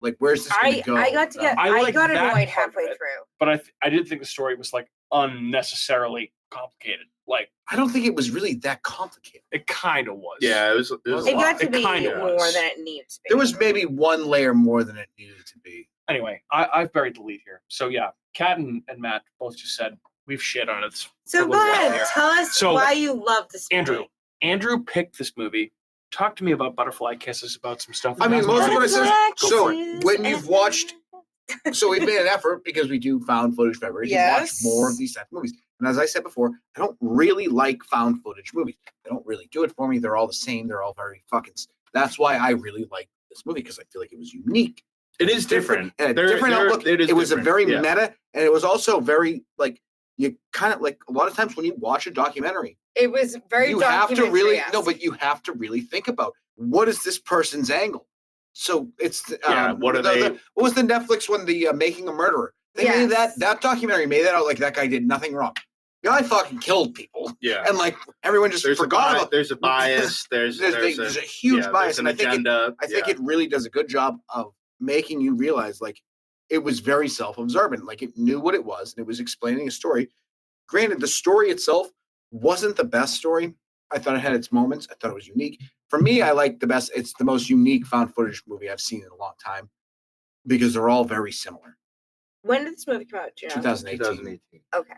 like where's this going to go? I got to get. I I, like got that annoyed part of halfway it. through. But I did think the story was like unnecessarily complicated. Like I don't think it was really that complicated. it kind of was. Yeah, it was. It was a It lot. got to It be kinda more was. than it needed to be. There was maybe one layer more than it needed to be. Anyway, I've buried the lead here. So yeah, Kat and Matt both just said we've shit on it. for So a go little while ahead, here. tell us So, why you love this movie. Andrew picked this movie. Talk to me about Butterfly Kisses, about some stuff. I mean, that most of what I said. Butterfly So kisses when you've watched, so we've made an effort because we do found footage February to watch Yes. more of these type of movies. And as I said before, I don't really like found footage movies. They don't really do it for me. They're all the same. They're all very fucking. That's why I really like this movie because I feel like it was unique. It is different. And a There- different there- outlook. it is was a different, very yeah. meta, and it was also very like you kind of like a lot of times when you watch a documentary, It was very. you have to really documentary-esque. but you have to really think about what is this person's angle. So it's Yeah, what are they- what was the Netflix one? The Making a Murderer. They made Yes. that documentary made that out like that guy did nothing wrong. The guy fucking killed people, Yeah. and like everyone just There's forgot a, about. there's a bias. There's There's a huge bias, There's an and I think agenda. I think it really does a good job of making you realize like it was very self-observant. Like it knew what it was and it was explaining a story. Granted, the story itself wasn't the best story. I thought it had its moments. I thought it was unique. For me, I like the best. It's the most unique found footage movie I've seen in a long time because they're all very similar. When did this movie come out? Do you know? 2018. Okay.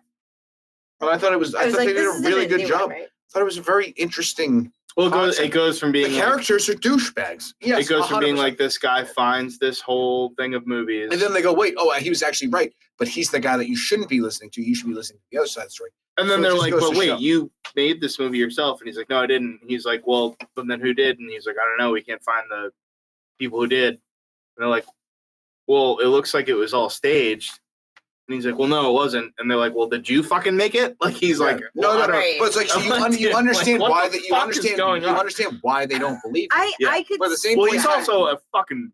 But I thought it was. I thought like, they did this a is really good new job. one, right? I thought it was a very interesting. Well, concept. it goes from being The like, characters are douchebags. Yes, it goes from being 100%. like this guy finds this whole thing of movies, And then they go, wait, he was actually right. But he's the guy that you shouldn't be listening to. You should be listening to the other side of the story. and then so it they're just like, goes but to wait, show. you made this movie yourself? And he's like, no, I didn't. And he's like, well, but then who did? And he's like, I don't know. We can't find the people who did. And they're like, well, it looks like it was all staged. And he's like, well, no, it wasn't. And they're like, well, did you fucking make it? Like, he's like, no, well, I don't- right. But it's like, so you Like, understand what why the that you fuck is understand going you on? understand why they don't believe. It. I could. But at the same Well, point, he's yeah. also a fucking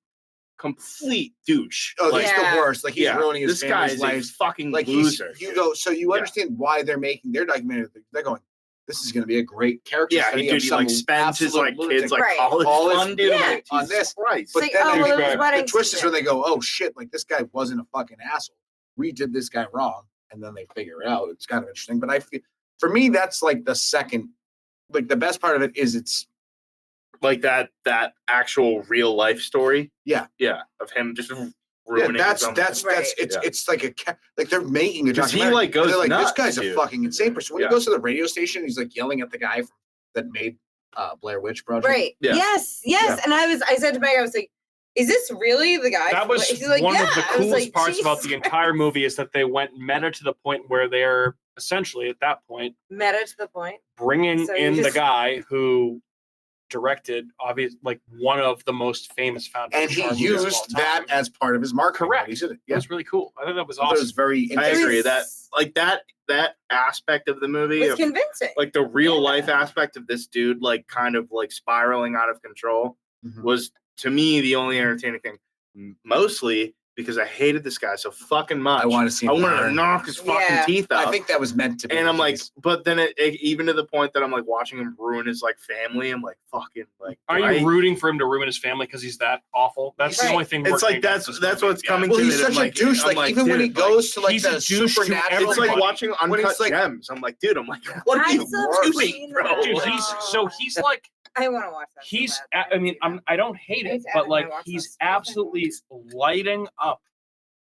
complete douche. Oh, like, he's the worst. Like he's yeah, ruining his this guy family's is a life. fucking Like loser. you go, so you Yeah. understand why they're making their documentary. They're going, this is going to be a great character. Yeah, study he of dude, he some like spends his absolute like lunatic. kids like Right. college All his- fund, dude. I'm Yeah. like, on Jesus this. Christ. But It's then like, the well, it was wedding the twist is season. when they go, oh shit, like this guy wasn't a fucking asshole. We did this guy wrong, and then they figure it out. It's kind of interesting. But I feel, for me, that's like the second, like the best part of it is it's like that actual real life story. Yeah. Of him just ruining. that's his own that's life. that's it's Yeah. it's like like they're making a 'Cause he, documentary. like, goes and they're like, nuts, this guy's dude. a fucking insane person. When Yeah. he goes to the radio station, he's like yelling at the guy that made Blair Witch Project. Right. Yeah. Yes. Yeah. And I said to Meg, I was like, is this really the guy? That was He's like, one yeah. of the I was coolest like, parts about the Jesus entire movie is that they went meta to the point where they're essentially at that point Meta to the point. bringing So you in the just- guy who directed like one of the most famous found And he footage horror movies of all used that time. as part of his marketing. Correct. He said it. It Yeah. was really cool. I think that was I thought it awesome. was very I interesting. agree was- that like that aspect of the movie, Was of, convincing. like the real Yeah. life aspect of this dude, like kind of like spiraling out of control, Mhm. was to me the only entertaining thing. Mostly because I hated this guy so fucking much. I want to see. I him wanted to burn. knock his fucking Yeah. teeth out. I think that was meant to be. and the I'm like, case. but then it even to the point that I'm like watching him ruin his like family. I'm like, fucking like. Are do you I- rooting for him to ruin his family because he's that awful? That's the Right. only thing. It's working like that's against this movie. what's coming well, to he's it. such I'm a like, douche. I'm Like even when he dude, like, goes to like he's the a douche to supernatural, it's like everybody. watching When Uncut it's like- Gems. I'm like, dude, what are I you still haven't doing, seen bro? that. Dude, he's like I want to watch that. so he's. bad. I mean, I don't hate it, It's but added like my watch he's list. absolutely lighting up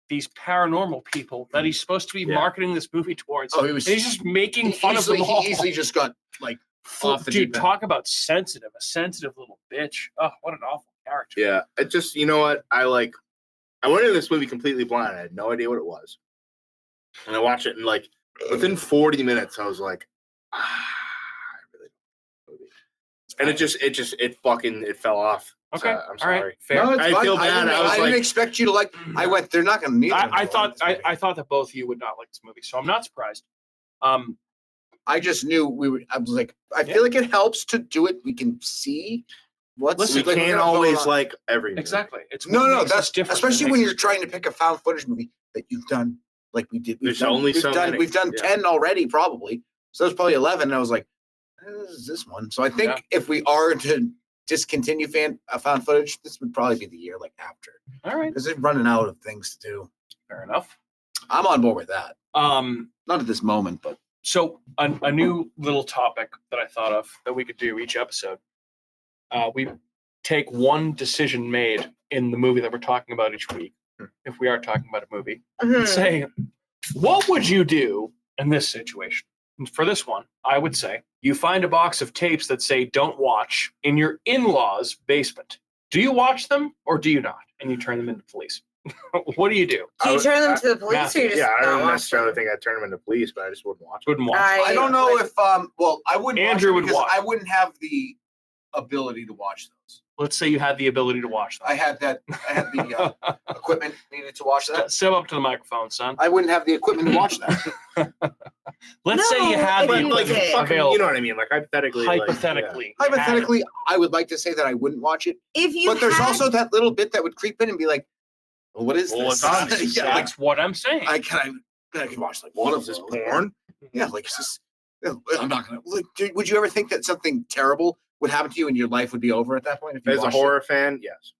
these paranormal people that he's supposed to be Yeah. marketing this movie towards. Oh, he was. And he's just making He fun of them easily, all. he easily just got like off the Dude, deep end. talk about sensitive, a sensitive little bitch. Oh, what an awful character. Yeah, it just you know what I like. I went into this movie completely blind. I had no idea what it was, and I watched it and like within 40 minutes, I was like, I really don't like this movie. And it fell off. Okay, So, I'm all sorry. right, fair. No, it's I fine. feel bad. didn't, I was didn't like- expect you to like. I went. They're not going to need. I thought that both of you would not like this movie, so I'm not surprised. I just knew we would. I was like, I Yeah. feel like it helps to do it. We can see what's. Listen, We like, can't what's going always on. like every movie. Exactly. It's No, what no, makes us that's different. especially It when makes you're us trying to pick a found footage movie that you've done, like we did. There's only so many. We've done Yeah. 10 already, probably. So there's probably 11. And I was like, this is this one. So I think Yeah. if we are to discontinue found footage, this would probably be the year like after, all right. because they're running out of things to do. Fair enough. I'm on board with that. Not at this moment, but So a new little topic that I thought of that we could do each episode. We take one decision made in the movie that we're talking about each week. If we are talking about a movie, Mhm. and say, what would you do in this situation? And for this one, I would say you find a box of tapes that say "Don't watch" in your in-laws' basement. Do you watch them or do you not? And you turn them into police. What do you do? Do you turn them to the police Matthew, or you just Yeah, I not don't watch necessarily them? think I'd turn them into police, but I just wouldn't watch. Wouldn't watch. I- I don't know like- if well, I wouldn't. Andrew watch would them because watch. I wouldn't have the ability to watch those. Let's say you had the ability to watch them. I had the equipment needed to watch that. Step up to the microphone, son. I wouldn't have the equipment to watch that. Let's say you No, had if the you Like, did. ability fucking, you know what I mean? Like hypothetically. like, yeah. hypothetically. you had it. Hypothetically, I would like to say that I wouldn't watch it, If you but there's had- also that little bit that would creep in and be like, well, "What is Well, this?" it's on this. yeah, like That's what I'm saying. I can watch like one What of is this those. porn? Yeah, like it's just. I'm not gonna. Like, would you ever think that something terrible would happen to you and your life would be over at that point? If you As a watched it? horror fan, yes.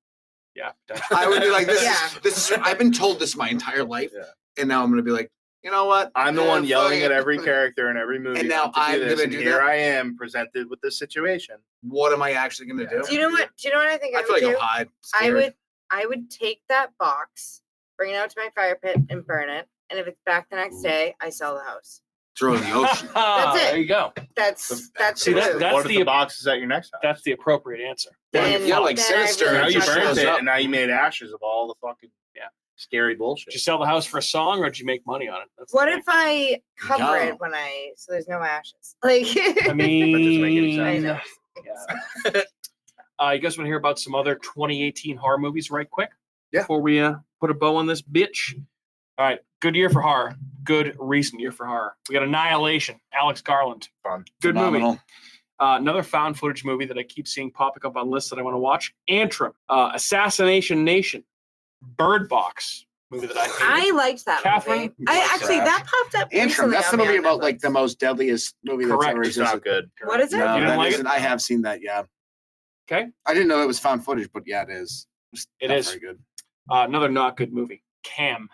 Yeah. I would be like, "This Yeah. is this is." I've been told this my entire life, Yeah. and now I'm gonna be like, you know what? I'm the Eh, one fuck yelling it. at every character in every movie. And now to do I'm this, gonna and do here that? I am presented with this situation. What am I actually gonna do? Do you know what? Do you know what I think I I feel would like do? I'll hide. I scared. would take that box bring it out to my fire pit, and burn it. And if it's back the next day, I sell the house. Throw it in the ocean. That's it. There you go. That's See, the that's move. the- What if the box is at your next house? That's the appropriate answer. Then- Yeah, like then I Sinister. really Now you trust burned shows it, up. and now you made ashes of all the fucking scary bullshit. Did you sell the house for a song, or did you make money on it? That's the What thing. if I cover No. it when so there's no ashes? Like, I mean, That doesn't make any I sense. know. Yeah. You guys want to hear about some other 2018 horror movies right quick? Yeah. Before we put a bow on this bitch. All right. Good year for horror. Good recent year for horror. We got Annihilation. Alex Garland. Fun. Good movie. Phenomenal. Another found footage movie that I keep seeing popping up on lists that I want to watch. Antrim. Assassination Nation. Bird Box. Movie that I hate. I liked that Catherine, movie. you I liked actually that popped up. Antrim. recently That's on the me movie on about like Netflix. the most deadliest movie that's Correct. ever It's not existed. good. What is it? No, You didn't that like isn't. it? I have seen that. Yeah. Okay. I didn't know it was found footage, but yeah, it is. It's It not is. very good. Another not good movie. Cam.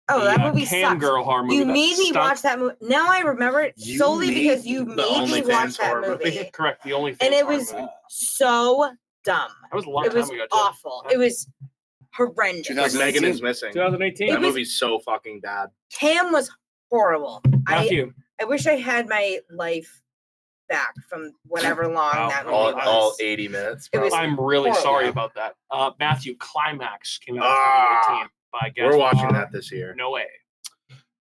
Oh, The, that movie Cam sucks. Girl horror movie. You that made me stunk. watch that movie. Now I remember it You solely made because you the made me OnlyFans watch that horror movie. movie. Correct. The only And it horror was movie. so dumb. That was a long It time was ago. Too. awful. It was horrendous. 2018. Megan is missing. 2018. It That was- movie's so fucking bad. Cam was horrible. Matthew. I wish I had my life back from whatever long Wow. that movie All, was. all 80 minutes. It was- probably. I'm really horrible. sorry about that. Matthew, Climax came out in Ah, 2018 by Gaspar. We're watching that this year. No way.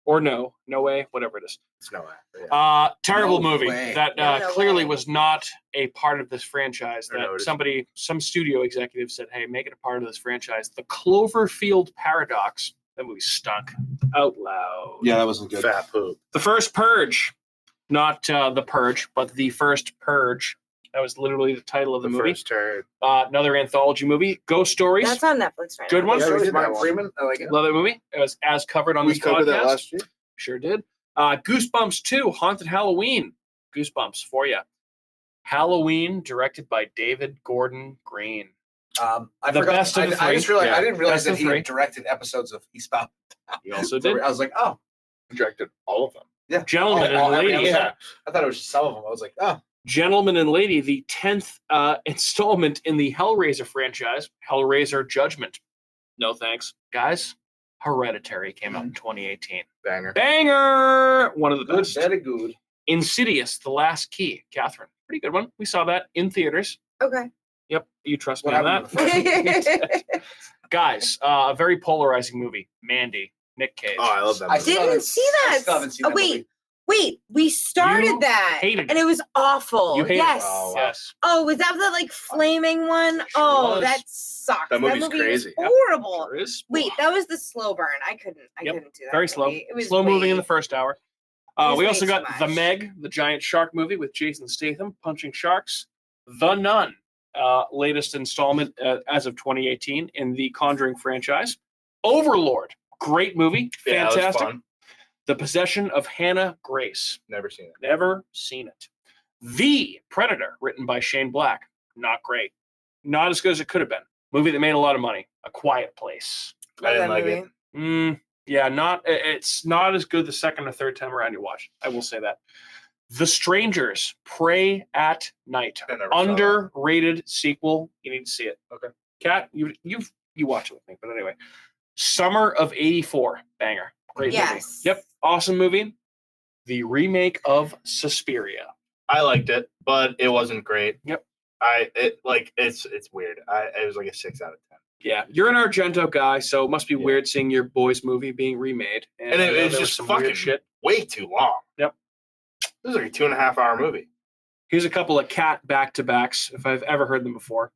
Or no way, whatever it is. It's no way. Yeah. Terrible No movie way. that No clearly way. was not a part of this franchise. Or no, That it is. some studio executive said, "Hey, make it a part of this franchise." The Cloverfield Paradox. That movie stunk out loud. Yeah, that wasn't good. Fat poop. The First Purge, not The Purge, but The First Purge. That was literally the title of the movie. First turd. Another anthology movie, Ghost Stories. That's on Netflix right Good now. one. Yeah, we with did Martin that one. Freeman. I like it. Love that movie. It was as covered on We this covered podcast. that last year. Sure did. Goosebumps 2, Haunted Halloween. Goosebumps for you. Halloween, directed by David Gordon Green. I The forgot. best of the I three. just realized Yeah, I didn't realize best that of he three. had directed episodes of Eastbound. He also So did. I was like, oh, Directed all of them. yeah. Gentlemen Oh, and every ladies. episode. I thought it was just some of them. I was like, oh, Gentleman and Lady, the 10th installment in the Hellraiser franchise, Hellraiser Judgment. No thanks. Guys, Hereditary came out in 2018. Banger. Banger! One of the best. very good. Insidious, The Last Key. Catherine, pretty good one. We saw that in theaters. Okay. Yep, you trust What me on happened that. Guys, a very polarizing movie. Mandy, Nick Cage. Oh, I love that I movie. still Didn't see I that. still haven't seen Oh, that wait. movie. Wait, we started You that. hated and it. it was awful. You hated yes. it. Oh, wow. Yes. Oh, was that the like flaming one? Sure Oh, was. that sucked. That movie's movie crazy. was Yep. horrible. Sure is. Wait, that was the slow burn. I couldn't Yep. do that. Very slow. movie. It was Slow moving in way- the first hour. was We way also too got The much. Meg, the giant shark movie with Jason Statham, punching sharks. The Nun, latest installment as of 2018 in the Conjuring franchise. Overlord, great movie, Yeah, it was fantastic. fun. The Possession of Hannah Grace, Never seen it. never seen it. The Predator, written by Shane Black, not great. Not as good as it could have been. Movie that made a lot of money. A Quiet Place. I didn't that like movie. it. Yeah, it's not as good the second or third time around you watch. I will say that. The Strangers, Prey at Night. I never saw that. Underrated sequel. You need to see it. Okay. Kat, you watch it with me, but anyway. Summer of '84, banger. Great movie. Yes. Yep, awesome movie. The remake of Suspiria. I liked it, but it wasn't great. Yep. It's weird. It was like a 6 out of 10. Yeah, you're an Argento guy, so it must be Yeah. weird seeing your boy's movie being remade. And I know it's there was just some fucking weird shit. way too long. Yep. This is like a 2.5-hour movie. Here's a couple of Cat back-to-backs, if I've ever heard them before.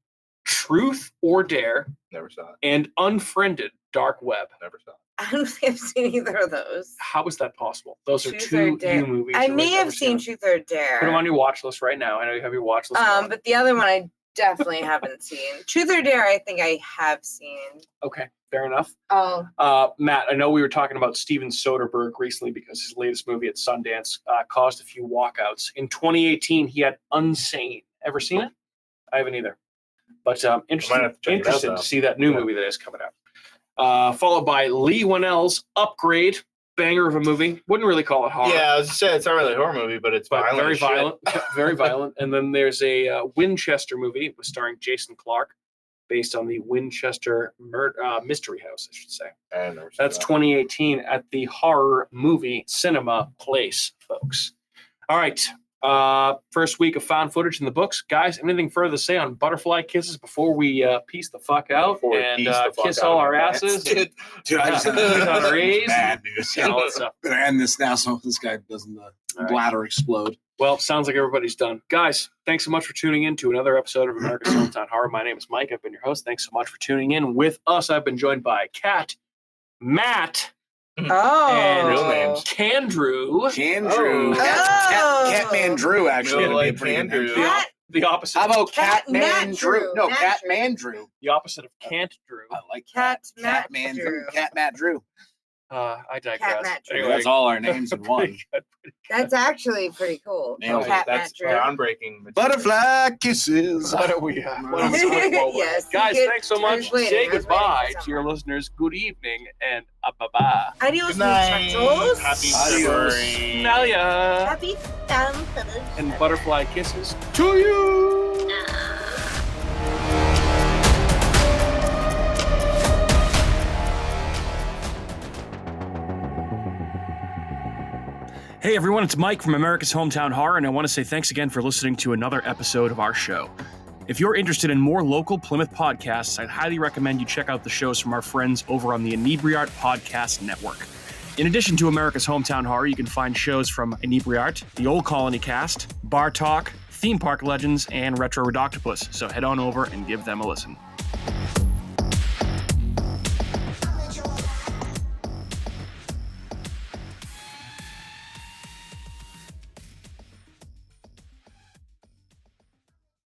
Truth or Dare Never saw it. and Unfriended Dark Web. Never saw it. I don't think I've seen either of those. How is that possible? Those are Truth two or Dare. you movies. I that may we've have never seen them. Truth or Dare. Put them on your watch list right now. I know you have your watch list. going. But the other one I definitely haven't seen. Truth or Dare, I think I have seen. Okay, fair enough. Oh, Matt, I know we were talking about Steven Soderbergh recently because his latest movie at Sundance caused a few walkouts. In 2018, he had Unsane. Ever seen it? I haven't either. But might have to check it out, interested though. to see that new movie that is coming out. Followed by Lee Winnell's Upgrade, banger of a movie. Wouldn't really call it horror. Yeah, I was saying it's not really a horror movie, but it's But violent. very as shit. violent, very violent. And then there's a Winchester movie starring Jason Clarke, based on the Winchester Mystery House, I should say. And That's 2018 at the Horror Movie Cinema Place, folks. All right. First week of found footage in the books. Guys, anything further to say on butterfly kisses before we peace the fuck out and kiss all our asses? Dude, I just kiss on our A's. bad news. and all that stuff. Better end this now so this guy doesn't bladder explode. Well, sounds like everybody's done. Guys, thanks so much for tuning in to another episode of America's Hometown Horror. My name is Mike. I've been your host. Thanks so much for tuning in with us. I've been joined by Kat, Matt, and Real names. Candrew. Candrew. Oh. Catman Drew, actually. No, would be a like pretty good Candrew. name. Cat- The opposite. How about Cat Catman Matt Drew? Drew. No, Matt Catman Drew. the opposite of Can't Drew. I like Cat Matt Catman Drew. Cat Matt Drew. I digress. Cat Matt Drew. Anyway, That's all our names in one. pretty good. That's actually pretty cool. Nailed it. Cat That's Matt Drew. groundbreaking. Butterfly kisses. Why don't we roll Yes, guys, you thanks so I much. was waiting, Say I was waiting goodbye for to your someone. listeners. Good evening and bye-bye. Adios, Good night. muchachos. Happy Adios. February. Smell ya. Happy found footage. And butterfly kisses to you. Hey everyone, it's Mike from America's Hometown Horror, and I want to say thanks again for listening to another episode of our show. If you're interested in more local Plymouth podcasts, I'd highly recommend you check out the shows from our friends over on the Inebriart Podcast Network. In addition to America's Hometown Horror, you can find shows from Inebriart, the Old Colony Cast, Bar Talk, Theme Park Legends, and Retro Redoctopus, so head on over and give them a listen.